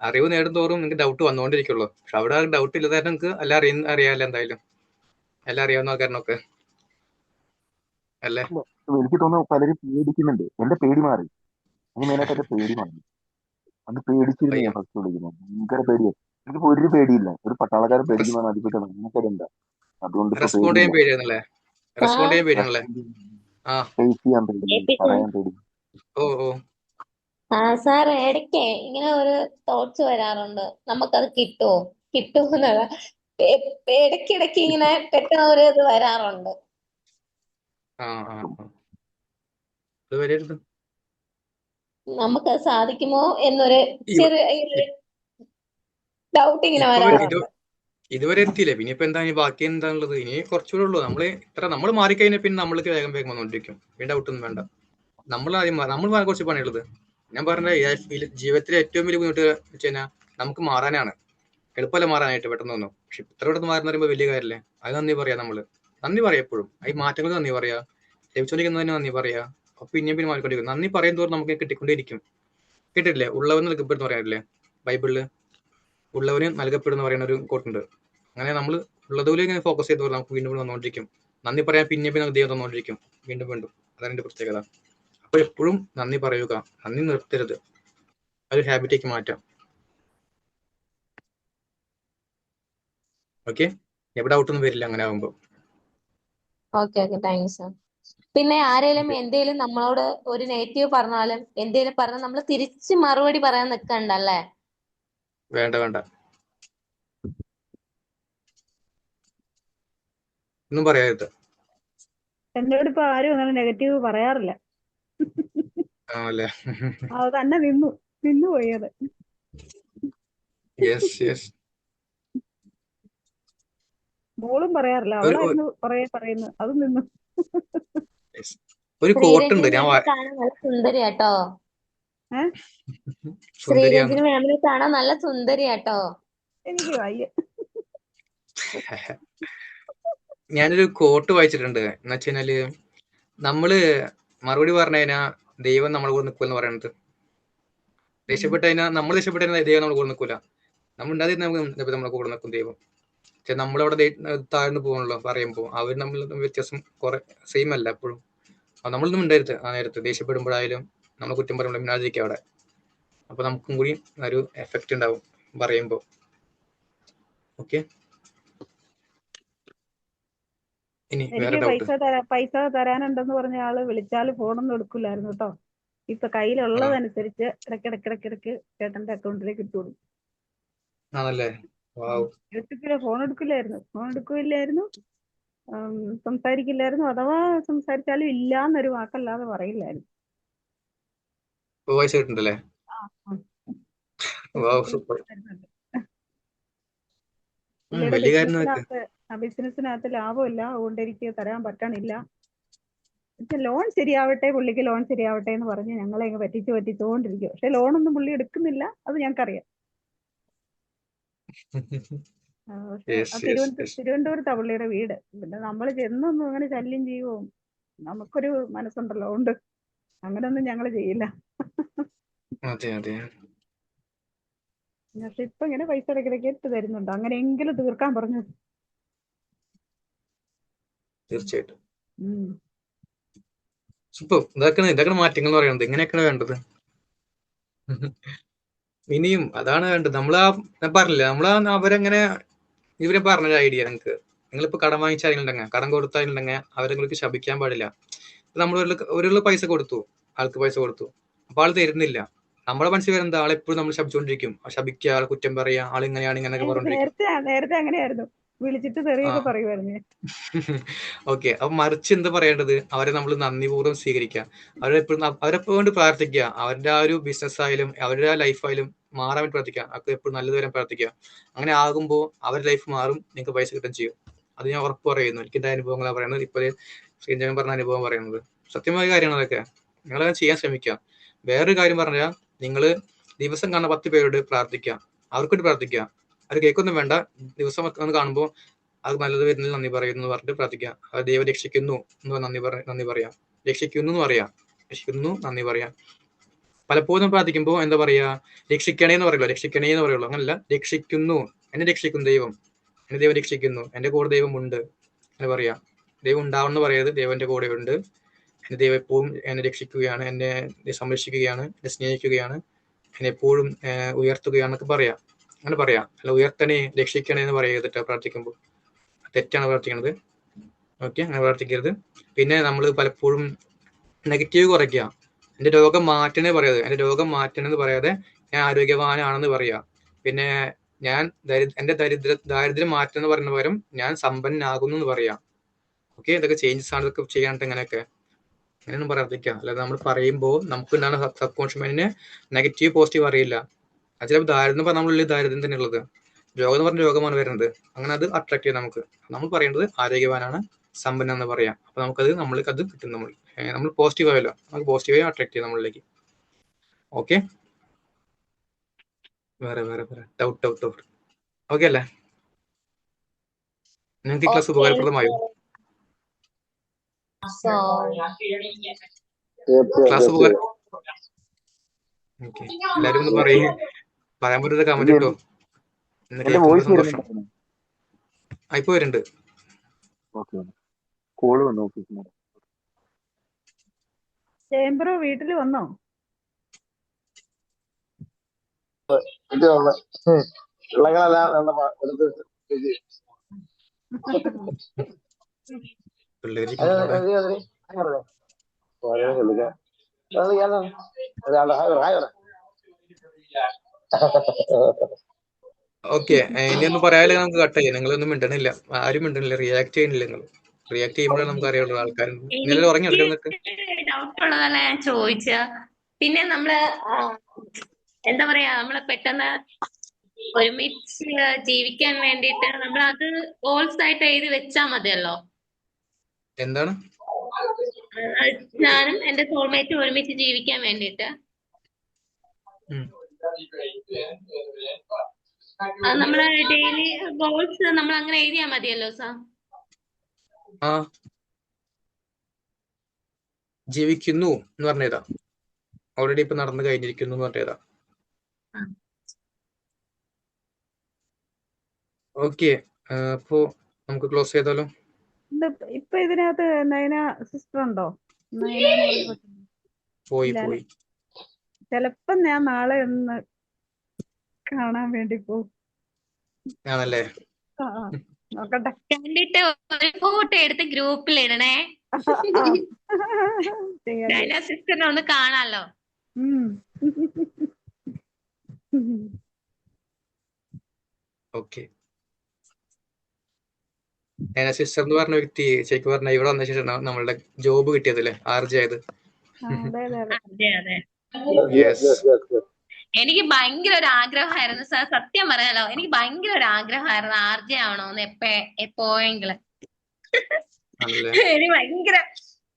അറിവ് നേടും തോറും നിങ്ങൾക്ക് ഡൗട്ട് വന്നുകൊണ്ടിരിക്കുള്ളൂ. പക്ഷെ അവിടെ ഡൗട്ട് ഇല്ലാതെ നിങ്ങൾക്ക് എല്ലാം അറിയാമല്ലോ. എന്തായാലും എല്ലാം അറിയാവുന്ന ആൾക്കാരനൊക്കെ അല്ലേ? എനിക്ക് തോന്നുന്നു പലരും പേടിക്കുന്നുണ്ട്. എന്റെ പേടി മാറി. എനിക്ക് മെയിനായിട്ട് എന്റെ പേടി മാറി. അത് പേടിച്ചിരുന്നു ഞാൻ ഫസ്റ്റ് വിളിക്കുന്നത്. ഭയങ്കര പേടിയാ. എനിക്കിപ്പോ ഒരു പേടിയില്ല. ഒരു പട്ടാളക്കാരൻ പേടിക്കുന്ന അതിപ്പെട്ടാണ് നമുക്കത് എന്താ. അതുകൊണ്ട് ഇപ്പൊ റെസ്പോണ്ട് ചെയ്യാൻ പേടിയാണല്ലേ? റെസ്പോണ്ട് ചെയ്യാൻ പേടിയാണല്ലേ? ഫേസ് ചെയ്യാൻ പേടി, പറയാൻ പേടി. ഓ സാർ ഇടയ്ക്ക് ഇങ്ങനെ ഒരു തോട്ട്സ് വരാറുണ്ട്, നമുക്കത് കിട്ടുമെന്നുള്ള. ഇടയ്ക്കിടയ്ക്ക് ഇങ്ങനെ പെട്ടെന്ന് ഒരു ഇത് വരാറുണ്ട്. അത് വരരുത്. നമുക്കത് സാധിക്കുമോ എന്നൊരു ചെറിയ ഡൗട്ട് ഇങ്ങനെ വരാറുണ്ട്. ഇതുവരെ എത്തിയില്ലേ? പിന്നെ ഇപ്പൊ എന്താ ബാക്കി എന്താണുള്ളത്? ഇനി കുറച്ചുകൂടെ ഉള്ളൂ. നമ്മൾ മാറിക്കഴിഞ്ഞാൽ പിന്നെ നമ്മൾക്ക് വേഗം വന്നുകൊണ്ടിരിക്കും. പിന്നെ ഡൗട്ടൊന്നും വേണ്ട. നമ്മൾ കുറച്ച് പണിയുള്ളത്. ഞാൻ പറഞ്ഞ ജീവിതത്തിലെ ഏറ്റവും വലിയ ബുദ്ധിമുട്ട് വെച്ച് കഴിഞ്ഞാൽ നമുക്ക് മാറാനാണ്. എളുപ്പമല്ല മാറാനായിട്ട് പെട്ടെന്നൊന്നും. പക്ഷെ ഇത്ര പെട്ടെന്ന് മാറുന്ന പറയുമ്പോൾ വലിയ കാര്യമല്ലേ? അത് നന്ദി പറയാ. നന്ദി പറയാം എപ്പോഴും. ഈ മാറ്റങ്ങൾക്ക് നന്ദി പറയാ, ലഭിച്ചോണ്ടിരിക്കുന്നതിന് നന്ദി പറയാ. അപ്പൊ പിന്നെ മാറിക്കൊണ്ടിരിക്കും. നന്ദി പറയും തോറും നമുക്ക് കിട്ടിക്കൊണ്ടേയിരിക്കും. കേട്ടിട്ടില്ലേ? ഉള്ളവന് നൽകപ്പെടുന്ന പറയാറില്ലേ ബൈബിളില്? ഉള്ളവന് നൽകപ്പെടുന്ന പറയുന്ന ഒരു കോട്ടുണ്ട്. അങ്ങനെ നമ്മൾ ഉള്ളതുപോലെ ഇങ്ങനെ ഫോക്കസ് ചെയ്തോളം നമുക്ക് വീണ്ടും വന്നുകൊണ്ടിരിക്കും. നന്ദി പറയാൻ പിന്നെ നമുക്ക് ദൈവം തന്നുകൊണ്ടിരിക്കും വീണ്ടും. അതാണ് എന്റെ പ്രത്യേകത. അപ്പൊ എപ്പോഴും നന്ദി പറയുക, നന്ദി നിർത്തരുത്. അതൊരു ഹാബിറ്റേക്ക് മാറ്റാം. ഓക്കെ, എവിടെ ഡൗട്ടൊന്നും വരില്ല അങ്ങനെ ആകുമ്പോ. Okay thanks sir. പിന്നെ ആരെങ്കിലും എന്തേലും നമ്മളോട് ഒരു നെഗറ്റീവ് പറഞ്ഞാലും എന്തേലും പറഞ്ഞാൽ നമ്മൾ തിരിച്ച് മറുപടി പറയാൻ നിൽക്കണ്ടല്ലേ? വേണ്ട, ഒന്നും പറയരുത്. എന്നോട് ഇപ്പൊ ആരും അങ്ങനെ നെഗറ്റീവ് പറയാറില്ല. അത് തന്നെ നിന്നു പോയത്. മോളും പറയാറില്ല. അവളായിരുന്നു പറയുന്നത്, അത് നിന്നു. ഒരു കോട്ടുണ്ട്. കാണാൻ നല്ല സുന്ദരിയാട്ടോ. സുന്ദരിയാണ്. ശ്രീരഞ്ജിനി മാമിനെ കാണാൻ നല്ല സുന്ദരിയാട്ടോ. എനിക്ക് വയ്യ. ഞാനൊരു കോട്ട് വായിച്ചിട്ടുണ്ട്. എന്ന് വെച്ച് കഴിഞ്ഞാല് നമ്മള് മറുപടി പറഞ്ഞു കഴിഞ്ഞാൽ ദൈവം നമ്മളെ കൂടെ നിൽക്കുമെന്ന് പറയണത്. രക്ഷപ്പെട്ടു കഴിഞ്ഞാൽ നമ്മൾ രക്ഷപ്പെട്ടു കഴിഞ്ഞാൽ ദൈവം നമ്മളെ കൂടെ നിൽക്കൂല. നമ്മൾ ഉണ്ടായിരുന്ന നമ്മളെ കൂടെ നിൽക്കും ദൈവം. പക്ഷെ നമ്മളവിടെ താഴ്ന്നു പോകണല്ലോ പറയുമ്പോൾ. അവർ നമ്മൾ വ്യത്യാസം കുറെ സെയിം അല്ല എപ്പോഴും. നമ്മളൊന്നും ഉണ്ടായിരുന്നത് ആ നേരത്ത് ദേഷ്യപ്പെടുമ്പോഴായാലും നമ്മളെ കുറ്റം പറയുമ്പോൾ മിണ്ടാതിരിക്കുക അവിടെ. അപ്പൊ നമുക്കും കൂടി ഒരു എഫക്റ്റ് ഉണ്ടാവും പറയുമ്പോ. ഓക്കെ, എനിക്ക് പൈസ തരാനുണ്ടെന്ന് പറഞ്ഞ ആള് വിളിച്ചാല് ഫോണൊന്നും എടുക്കില്ലായിരുന്നു കേട്ടോ. ഇപ്പൊ കയ്യിലുള്ളതനുസരിച്ച് ഇടയ്ക്കിടയ്ക്ക് ചേട്ടന്റെ അക്കൗണ്ടിലേക്ക് ഇട്ടുകൊടുക്കും. ഫോൺ എടുക്കില്ലായിരുന്നു, സംസാരിക്കില്ലായിരുന്നു. അഥവാ സംസാരിച്ചാലും ഇല്ലാന്നൊരു വാക്കല്ലാതെ പറയില്ലായിരുന്നു. ബിസിനസ്സിനകത്ത് ലാഭമില്ല, അതുകൊണ്ട് എനിക്ക് തരാൻ പറ്റണില്ല. പുള്ളിക്ക് ലോൺ ശരിയാവട്ടെ എന്ന് പറഞ്ഞ് ഞങ്ങളെ പറ്റിച്ചുകൊണ്ടിരിക്കും. പക്ഷെ ലോണൊന്നും പുള്ളി എടുക്കുന്നില്ല, അത് ഞങ്ങൾക്കറിയാം. തിരുവനന്തപുരത്താ പുള്ളിയുടെ വീട്. പിന്നെ നമ്മൾ ചെന്നൊന്നും അങ്ങനെ ശല്യം ചെയ്യുവോ? നമുക്കൊരു മനസ്സുണ്ടല്ലോ, ഉണ്ട്. അങ്ങനൊന്നും ഞങ്ങള് ചെയ്യില്ല. പക്ഷെ ഇപ്പൊ ഇങ്ങനെ പൈസ ഇടയ്ക്കിടയ്ക്ക് ഇട്ട് തരുന്നുണ്ട്. അങ്ങനെയെങ്കിലും തീർക്കാൻ പറഞ്ഞു. തീർച്ചയായിട്ടും. ഉം. ഇപ്പൊ ഇതൊക്കെ മാറ്റങ്ങൾ എന്ന് പറയുന്നത് ഇങ്ങനെയൊക്കെയാണ് വേണ്ടത്. ഇനിയും അതാണ് വേണ്ടത്. ഞാൻ പറഞ്ഞില്ല, അവരെങ്ങനെ ഇവര് പറഞ്ഞൊരു ഐഡിയ നിങ്ങൾക്ക്, നിങ്ങളിപ്പോ കടം വാങ്ങിച്ചാലുണ്ടെങ്കിൽ, കടം കൊടുത്താലുണ്ടെങ്കിൽ അവരെ നിങ്ങൾക്ക് ശപിക്കാൻ പാടില്ല. നമ്മൾ ഒരു പൈസ കൊടുത്തു, ആൾക്ക് പൈസ കൊടുത്തു, അപ്പൊ ആൾ തരുന്നില്ല. നമ്മുടെ മനസ്സിൽ വരുന്നത് ആളെപ്പോഴും നമ്മൾ ശപിച്ചുകൊണ്ടിരിക്കും. ശപിക്കുക, ആൾ കുറ്റം പറയുക, ആൾ ഇങ്ങനെയാണ് ഇങ്ങനെയൊക്കെ പറഞ്ഞോണ്ടിരിക്കും. നേരത്തെ അങ്ങനെയായിരുന്നു, വിളിച്ചിട്ട് തെറിയൊക്കെ പറയുമായിരുന്നു. ഓക്കെ, അപ്പൊ മറിച്ച് എന്താ പറയേണ്ടത്, അവരെ നമ്മൾ നന്ദിപൂർവ്വം സ്വീകരിക്കുക, അവരെപ്പോഴും കൊണ്ട് പ്രാർത്ഥിക്കുക, അവരുടെ ആ ഒരു ബിസിനസ് ആയാലും അവരുടെ ആ ലൈഫായാലും മാറാൻ വേണ്ടി പ്രാർത്ഥിക്കുക, അവർക്ക് എപ്പോഴും നല്ലത് വരാൻ പ്രാർത്ഥിക്കുക. അങ്ങനെ ആകുമ്പോൾ അവരുടെ ലൈഫ് മാറും, നിങ്ങൾക്ക് പൈസ കിട്ടുകയും ചെയ്യും. അത് ഞാൻ ഉറപ്പ് പറയുന്നു. എനിക്ക് എന്റെ അനുഭവങ്ങളാണ് പറയുന്നത്. ഇപ്പൊ ശ്രീജൻ പറഞ്ഞ അനുഭവം പറയുന്നത് സത്യമായ കാര്യമാണ്. അതൊക്കെ നിങ്ങൾ ചെയ്യാൻ ശ്രമിക്കുക. വേറൊരു കാര്യം പറഞ്ഞാൽ, നിങ്ങൾ ദിവസം കാണുന്ന 10 പേരോട് പ്രാർത്ഥിക്കുക, അവർക്കൊട്ട് പ്രാർത്ഥിക്കുക. അവർ കേൾക്കൊന്നും വേണ്ട, ദിവസം ഒന്ന് കാണുമ്പോൾ അത് നല്ലത് വരുന്നതിൽ നന്ദി പറയുന്നു എന്ന് പറഞ്ഞിട്ട് പ്രാർത്ഥിക്കുക. അത് ദൈവം രക്ഷിക്കുന്നു എന്ന് നന്ദി പറയാം, രക്ഷിക്കുന്നു എന്ന് പറയാം, രക്ഷിക്കുന്നു നന്ദി പറയാം. പലപ്പോഴും പ്രാർത്ഥിക്കുമ്പോൾ എന്താ പറയാ, രക്ഷിക്കണേ എന്ന് പറയുള്ളൂ, രക്ഷിക്കണേ എന്ന് പറയുള്ളൂ. അങ്ങനല്ല, രക്ഷിക്കുന്നു, എന്നെ രക്ഷിക്കുന്നു ദൈവം, എന്നെ ദൈവം രക്ഷിക്കുന്നു, എന്റെ കൂടെ ദൈവം ഉണ്ട് എന്ന് പറയാം. ദൈവം ഉണ്ടാവണമെന്ന് പറയരുത്, ദൈവം എന്റെ കൂടെ ഉണ്ട്, എന്റെ ദൈവം എപ്പോഴും എന്നെ രക്ഷിക്കുകയാണ്, എന്നെ സംരക്ഷിക്കുകയാണ്, എന്നെ സ്നേഹിക്കുകയാണ്, എന്നെ എപ്പോഴും ഉയർത്തുകയാണെന്നൊക്കെ പറയാം. അങ്ങനെ പറയാം. അല്ല ഉയർത്തണേ രക്ഷിക്കണേ എന്ന് പറയരുത് പ്രാർത്ഥിക്കുമ്പോൾ, തെറ്റാണ് പ്രാർത്ഥിക്കുന്നത്. ഓക്കെ, അങ്ങനെ പ്രാർത്ഥിക്കരുത്. പിന്നെ നമ്മൾ പലപ്പോഴും നെഗറ്റീവ് കുറയ്ക്കുക. എന്റെ രോഗം മാറ്റണേ പറയാതെ, എന്റെ രോഗം മാറ്റണമെന്ന് പറയാതെ ഞാൻ ആരോഗ്യവാനാണെന്ന് പറയാ. പിന്നെ ഞാൻ എന്റെ ദാരിദ്ര്യം മാറ്റണമെന്ന് പറയുന്ന പകരം ഞാൻ സമ്പന്നനാകുന്നു എന്ന് പറയാം. ഓക്കെ, ഇതൊക്കെ ചേഞ്ചസ് ആണ്. ഇതൊക്കെ ചെയ്യാനായിട്ട് അങ്ങനെയൊക്കെ അങ്ങനെയൊന്നും പ്രാർത്ഥിക്കാം. അല്ലാതെ നമ്മൾ പറയുമ്പോൾ നമുക്ക് എന്താണ് സബ് കോൺഷ്യസ് മൈൻഡിന് നെഗറ്റീവ് പോസിറ്റീവ് അറിയില്ല. അത് ചിലപ്പോൾ ദാരിദ്ര്യം പറഞ്ഞാൽ നമ്മളുള്ളിൽ ദാരിദ്ര്യം തന്നെ ഉള്ളത്, രോഗം എന്ന് പറഞ്ഞ രോഗമാണ് വരുന്നത്. അങ്ങനെ അത് അട്രാക്ട് ചെയ്യാം. നമ്മൾ പറയേണ്ടത് ആരോഗ്യവാനാണ്, സമ്പന്ന എന്ന് പറയാം. അപ്പൊ നമ്മൾക്കത് കിട്ടും. നമ്മൾ പോസിറ്റീവ് ആയല്ലോ, നമുക്ക് പോസിറ്റീവായി അട്രാക്ട് ചെയ്യാം നമ്മളിലേക്ക്. ഓക്കെ, വേറെ ഡൗട്ട് ഓക്കെ അല്ലേ? നിങ്ങൾക്ക് ഈ ക്ലാസ് ഉപകാരപ്രദമായോ? ക്ലാസ് ഓക്കെ, എല്ലാരും ഒന്ന് പറയാൻ പറ്റുന്ന കമന്റ് ഇട്ടോ. സന്തോഷം. ഇപ്പൊ വരുന്നുണ്ട്. ചേംബറോ വീട്ടിൽ വന്നോ? പിള്ളേര് ഓക്കെ, ഇനിയൊന്നും പറയാനില്ല, നമുക്ക് കട്ട് ചെയ്യാം. നിങ്ങളൊന്നും മിണ്ടണില്ല, ആരും മിണ്ടണില്ല, റിയാക്ട് ചെയ്യുന്നില്ല. നിങ്ങൾ റിയാക്ട് ചെയ്യുമ്പോഴാണ് നമുക്ക് അറിയുള്ളൂ ആൾക്കാർ ഇന്നലെ ഉറങ്ങി എടുക്കുന്നൊക്കെ. ഡൗട്ട് ഉള്ളതല്ല ഞാൻ ചോദിച്ച. പിന്നെ നമ്മള് എന്താ പറയാ, നമ്മള് പെട്ടെന്ന് ഒരുമിച്ച് ജീവിക്കാൻ വേണ്ടിട്ട് നമ്മൾ അത് ഗോൾസ് ആയിട്ട് എഴുതി വെച്ചാ മതിയല്ലോ. എന്താണ്? ഞാനും എന്റെ സോൾമേറ്റും ഒരുമിച്ച് ജീവിക്കാൻ വേണ്ടിട്ട് നമ്മളെ ഡെയിലി ഗോൾസ് നമ്മൾ അങ്ങനെ എഴുതിയാ മതിയല്ലോ സാർ. ജീവിക്കുന്നു എന്ന് പറഞ്ഞേതാ, ഓൾറെഡി ഇപ്പൊ നടന്നു കഴിഞ്ഞിരിക്കുന്നു എന്ന് പറഞ്ഞേതാ. ഓക്കെ, അപ്പോ നമുക്ക് ക്ലോസ് ചെയ്താലോ? ഇപ്പൊ ഇതിനകത്ത് നയന സിസ്റ്റർ ഉണ്ടോ? പോയി ചെലപ്പോ ഞാൻ നാളെ ഒന്ന് കാണാൻ വേണ്ടി പോകും. ആണല്ലേ? നോക്കട്ടെ. കണ്ടിട്ട് ഒരു ഫോട്ടോ എടുത്ത് ഗ്രൂപ്പിൽ ഇടണേ. സിസ്റ്ററിനെ ഒന്ന് കാണാലോ. ഓക്കെ, സിസ്റ്റർ എന്ന് പറഞ്ഞ വ്യക്തി ശരിക്കും പറഞ്ഞ ഇവിടെ വന്ന ശേഷം നമ്മളുടെ ജോബ് കിട്ടിയതല്ലേ, ആർജി ആയത്. എനിക്ക് ഭയങ്കര ഒരു ആഗ്രഹമായിരുന്നു സാർ, സത്യം പറയാലോ. എനിക്ക് ഭയങ്കര ഒരു ആഗ്രഹമായിരുന്നു ആർജി ആവണോന്ന് എപ്പോഴെങ്കിലും. എനിക്ക്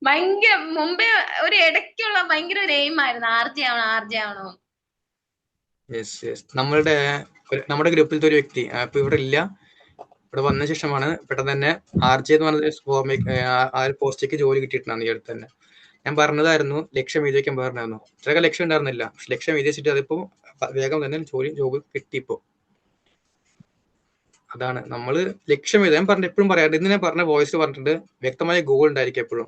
ഭയങ്കര മുമ്പേ ഒരു ഇടയ്ക്കുള്ള ഭയങ്കര ഒരു എയിം ആയിരുന്നു ആർജി ആവണോ. നമ്മുടെ ഗ്രൂപ്പിലത്തെ ഒരു വ്യക്തി ഇപ്പൊ ഇവിടെ ഇല്ല, ഇവിടെ വന്ന ശേഷമാണ് പെട്ടെന്ന് തന്നെ ആർജി എന്ന് പറഞ്ഞ ആ ഒരു പോസ്റ്റിലേക്ക് ജോലി കിട്ടിയിട്ടുണ്ടായിരുന്നു ഈ അടുത്ത് തന്നെ. ഞാൻ പറഞ്ഞതായിരുന്നു ലക്ഷ്യം എഴുതി വെക്കാൻ പറഞ്ഞായിരുന്നു. ഇത്രയൊക്കെ ലക്ഷ്യം ഉണ്ടായിരുന്നില്ല, പക്ഷെ ലക്ഷ്യം എഴുതി വെച്ചിട്ട് അതിപ്പോ വേഗം തന്നെ ജോബ് കിട്ടിയപ്പോ. അതാണ് നമ്മൾ ലക്ഷ്യം എഴുതാൻ പറഞ്ഞിട്ട് എപ്പോഴും പറയാറുണ്ട്. ഇന്ന് ഞാൻ പറഞ്ഞ വോയിസ് പറഞ്ഞിട്ടുണ്ട്, വ്യക്തമായ ഗോൾ ഉണ്ടായിരിക്കും എപ്പോഴും.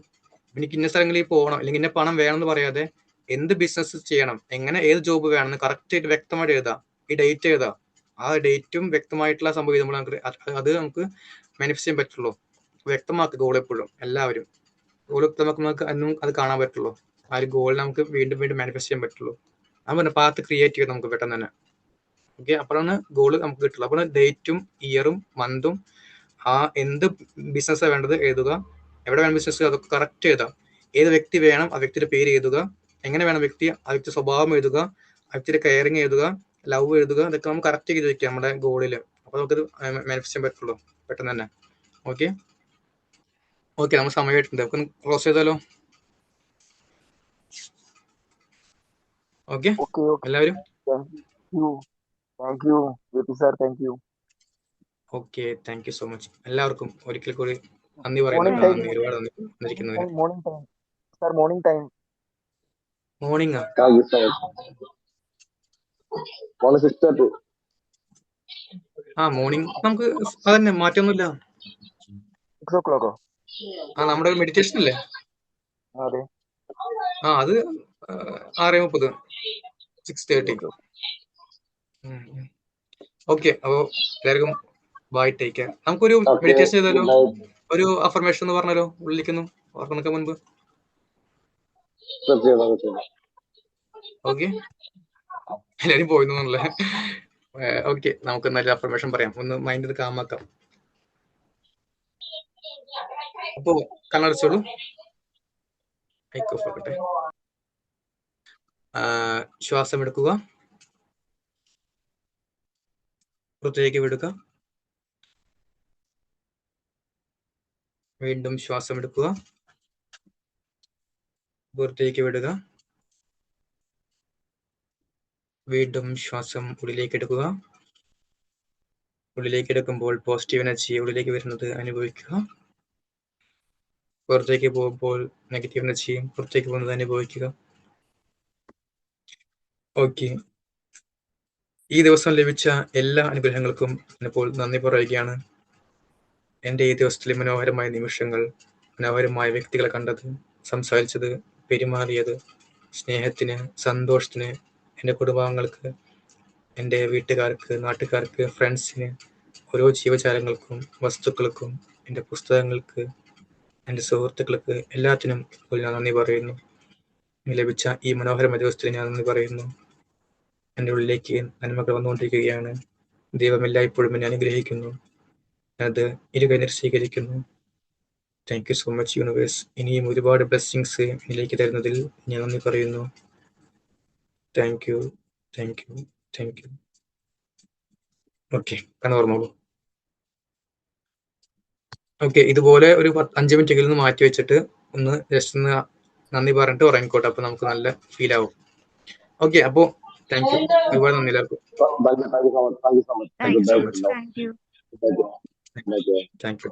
എനിക്ക് ഇന്ന സ്ഥലങ്ങളിൽ പോകണം അല്ലെങ്കിൽ ഇന്ന പണം വേണമെന്ന് പറയാതെ എന്ത് ബിസിനസ് ചെയ്യണം, എങ്ങനെ ഏത് ജോബ് വേണമെന്ന് കറക്റ്റ് ആയിട്ട് വ്യക്തമായിട്ട് എഴുതാം. ഈ ഡേറ്റ് എഴുതാം. ആ ഡേറ്റും വ്യക്തമായിട്ടുള്ള സംഭവം നമ്മൾ അത് നമുക്ക് മാനിഫെസ്റ്റ് ചെയ്യാൻ പറ്റുള്ളൂ. വ്യക്തമാക്കുക ഗോൾ എപ്പോഴും. എല്ലാവരും ഗോൾ വ്യക്തമാക്കുമ്പോൾ അന്നും അത് കാണാൻ പറ്റുള്ളൂ. ആ ഒരു ഗോൾ നമുക്ക് വീണ്ടും വീണ്ടും മാനിഫെസ്റ്റ് ചെയ്യാൻ പറ്റുള്ളൂ. ഞാൻ പറഞ്ഞ പാത്ത് ക്രിയേറ്റ് ചെയ്ത് നമുക്ക് പെട്ടെന്ന് തന്നെ. ഓക്കെ, അപ്പോഴാണ് ഗോള് നമുക്ക് കിട്ടുള്ളൂ. അപ്പോൾ ഡേറ്റും ഇയറും മന്തും ആ എന്ത് ബിസിനസ്സാണ് വേണ്ടത് എഴുതുക, എവിടെ വേണം ബിസിനസ് അതൊക്കെ കറക്റ്റ് എഴുതാം. ഏത് വ്യക്തി വേണം ആ വ്യക്തിയുടെ പേര് എഴുതുക, എങ്ങനെ വേണം വ്യക്തി, ആ വ്യക്തി സ്വഭാവം എഴുതുക, ആ വ്യക്തിയുടെ കെയറിങ് എഴുതുക, ലവ് എഴുതുക. ഇതൊക്കെ നമുക്ക് കറക്റ്റ് ചെയ്ത് വെക്കാം നമ്മുടെ ഗോളിൽ. അപ്പോൾ നമുക്കത് മാനിഫെസ്റ്റ് ചെയ്യാൻ പറ്റുള്ളൂ പെട്ടെന്ന് തന്നെ. ഓക്കെ ഓക്കെ, നമ്മൾ സമയമായിട്ടുണ്ട്, നമുക്ക് ക്ലോസ് ചെയ്താലോ? ഓക്കെ എല്ലാവരും thank you JP sir, thank you. Okay, thank you so much. എല്ലാവർക്കും ഒരിക്കൽ കൂടി നന്ദി പറയുന്നു. ഒരുപാട് നന്ദി വന്നിരിക്കുന്നതിന്. മോർണിംഗ് ടൈം മോർണിംഗ് മോർണിംഗ് നമുക്ക് അതന്നെ, മാറ്റമൊന്നുമില്ല. 6 o'clock നമ്മുടെ മെഡിറ്റേഷൻ അല്ലേ? അതെ. അത് 6:30 6:30. ഓക്കെ, അപ്പോ എല്ലാവർക്കും ബൈ, ടേക്ക് കെയർ. നമുക്കൊരു മെഡിറ്റേഷൻ ചെയ്താലോ? ഒരു അഫർമേഷൻ എന്ന് പറഞ്ഞാലോ ഉള്ളിലേക്കൊന്നും ഓർക്കുന്നൊക്കെ മുൻപ്? ഓക്കെ, എല്ലാരും പോയിന്നല്ലേ? ഓക്കെ, നമുക്ക് നല്ല അഫർമേഷൻ പറയാം, ഒന്ന് മൈൻഡ് കാമാക്കാം. അപ്പോ കണ്ണടച്ചോളൂ, ആയിക്കോട്ടെ. ശ്വാസം എടുക്കുക, പുറത്തേക്ക് വിടുക. വീണ്ടും ശ്വാസം എടുക്കുക, പുറത്തേക്ക് വിടുക. വീണ്ടും ശ്വാസം ഉള്ളിലേക്ക് എടുക്കുക. ഉള്ളിലേക്ക് എടുക്കുമ്പോൾ പോസിറ്റീവ് എനർജി ഉള്ളിലേക്ക് വരുന്നത് അനുഭവിക്കുക. പുറത്തേക്ക് പോകുമ്പോൾ നെഗറ്റീവ് എനർജിയും പുറത്തേക്ക് പോകുന്നത് അനുഭവിക്കുക. ഓക്കെ, ഈ ദിവസം ലഭിച്ച എല്ലാ അനുഗ്രഹങ്ങൾക്കും ഇപ്പോൾ നന്ദി പറയുകയാണ്. എൻ്റെ ഈ ദിവസത്തിലെ മനോഹരമായ നിമിഷങ്ങൾ, മനോഹരമായ വ്യക്തികളെ കണ്ടത്, സംസാരിച്ചത്, പെരുമാറിയത്, സ്നേഹത്തിന്, സന്തോഷത്തിന്, എൻ്റെ കുടുംബാംഗങ്ങൾക്ക്, എൻ്റെ വീട്ടുകാർക്ക്, നാട്ടുകാർക്ക്, ഫ്രണ്ട്സിന്, ഓരോ ജീവജാലങ്ങൾക്കും, വസ്തുക്കൾക്കും, എൻ്റെ പുസ്തകങ്ങൾക്ക്, എൻ്റെ സുഹൃത്തുക്കൾക്ക്, എല്ലാത്തിനും ഇപ്പോൾ ഞാൻ നന്ദി പറയുന്നു. ലഭിച്ച ഈ മനോഹരമായ ദിവസത്തിൽ ഞാൻ നന്ദി പറയുന്നു. എൻ്റെ ഉള്ളിലേക്ക് നന്മകൾ വന്നുകൊണ്ടിരിക്കുകയാണ്. ദൈവം എല്ലായ്പ്പോഴും എന്നെ അനുഗ്രഹിക്കുന്നു. അത് ഇരുകൈ സ്വീകരിക്കുന്നു. Thank you so much universe. ഇനിയും ഒരുപാട് ബ്ലെസ്സിങ്സ് എന്നിലേക്ക് തരുന്നതിൽ ഞാൻ നന്ദി പറയുന്നു. Thank you, thank you, thank you. Okay, കണ്ണുറന്നോളൂ. Okay, ഇതുപോലെ ഒരു 5 മിനിറ്റെങ്കിലും ഒന്ന് മാറ്റി വെച്ചിട്ട് ഒന്ന് ജസ്റ്റ് ഒന്ന് നന്ദി പറഞ്ഞിട്ട് ഉറങ്ങിക്കോട്ടെ. അപ്പൊ നമുക്ക് നല്ല ഫീൽ ആവും. ഓക്കെ, അപ്പോ താങ്ക് യു, ഒരുപാട് നന്ദി എല്ലാവർക്കും. Thank you.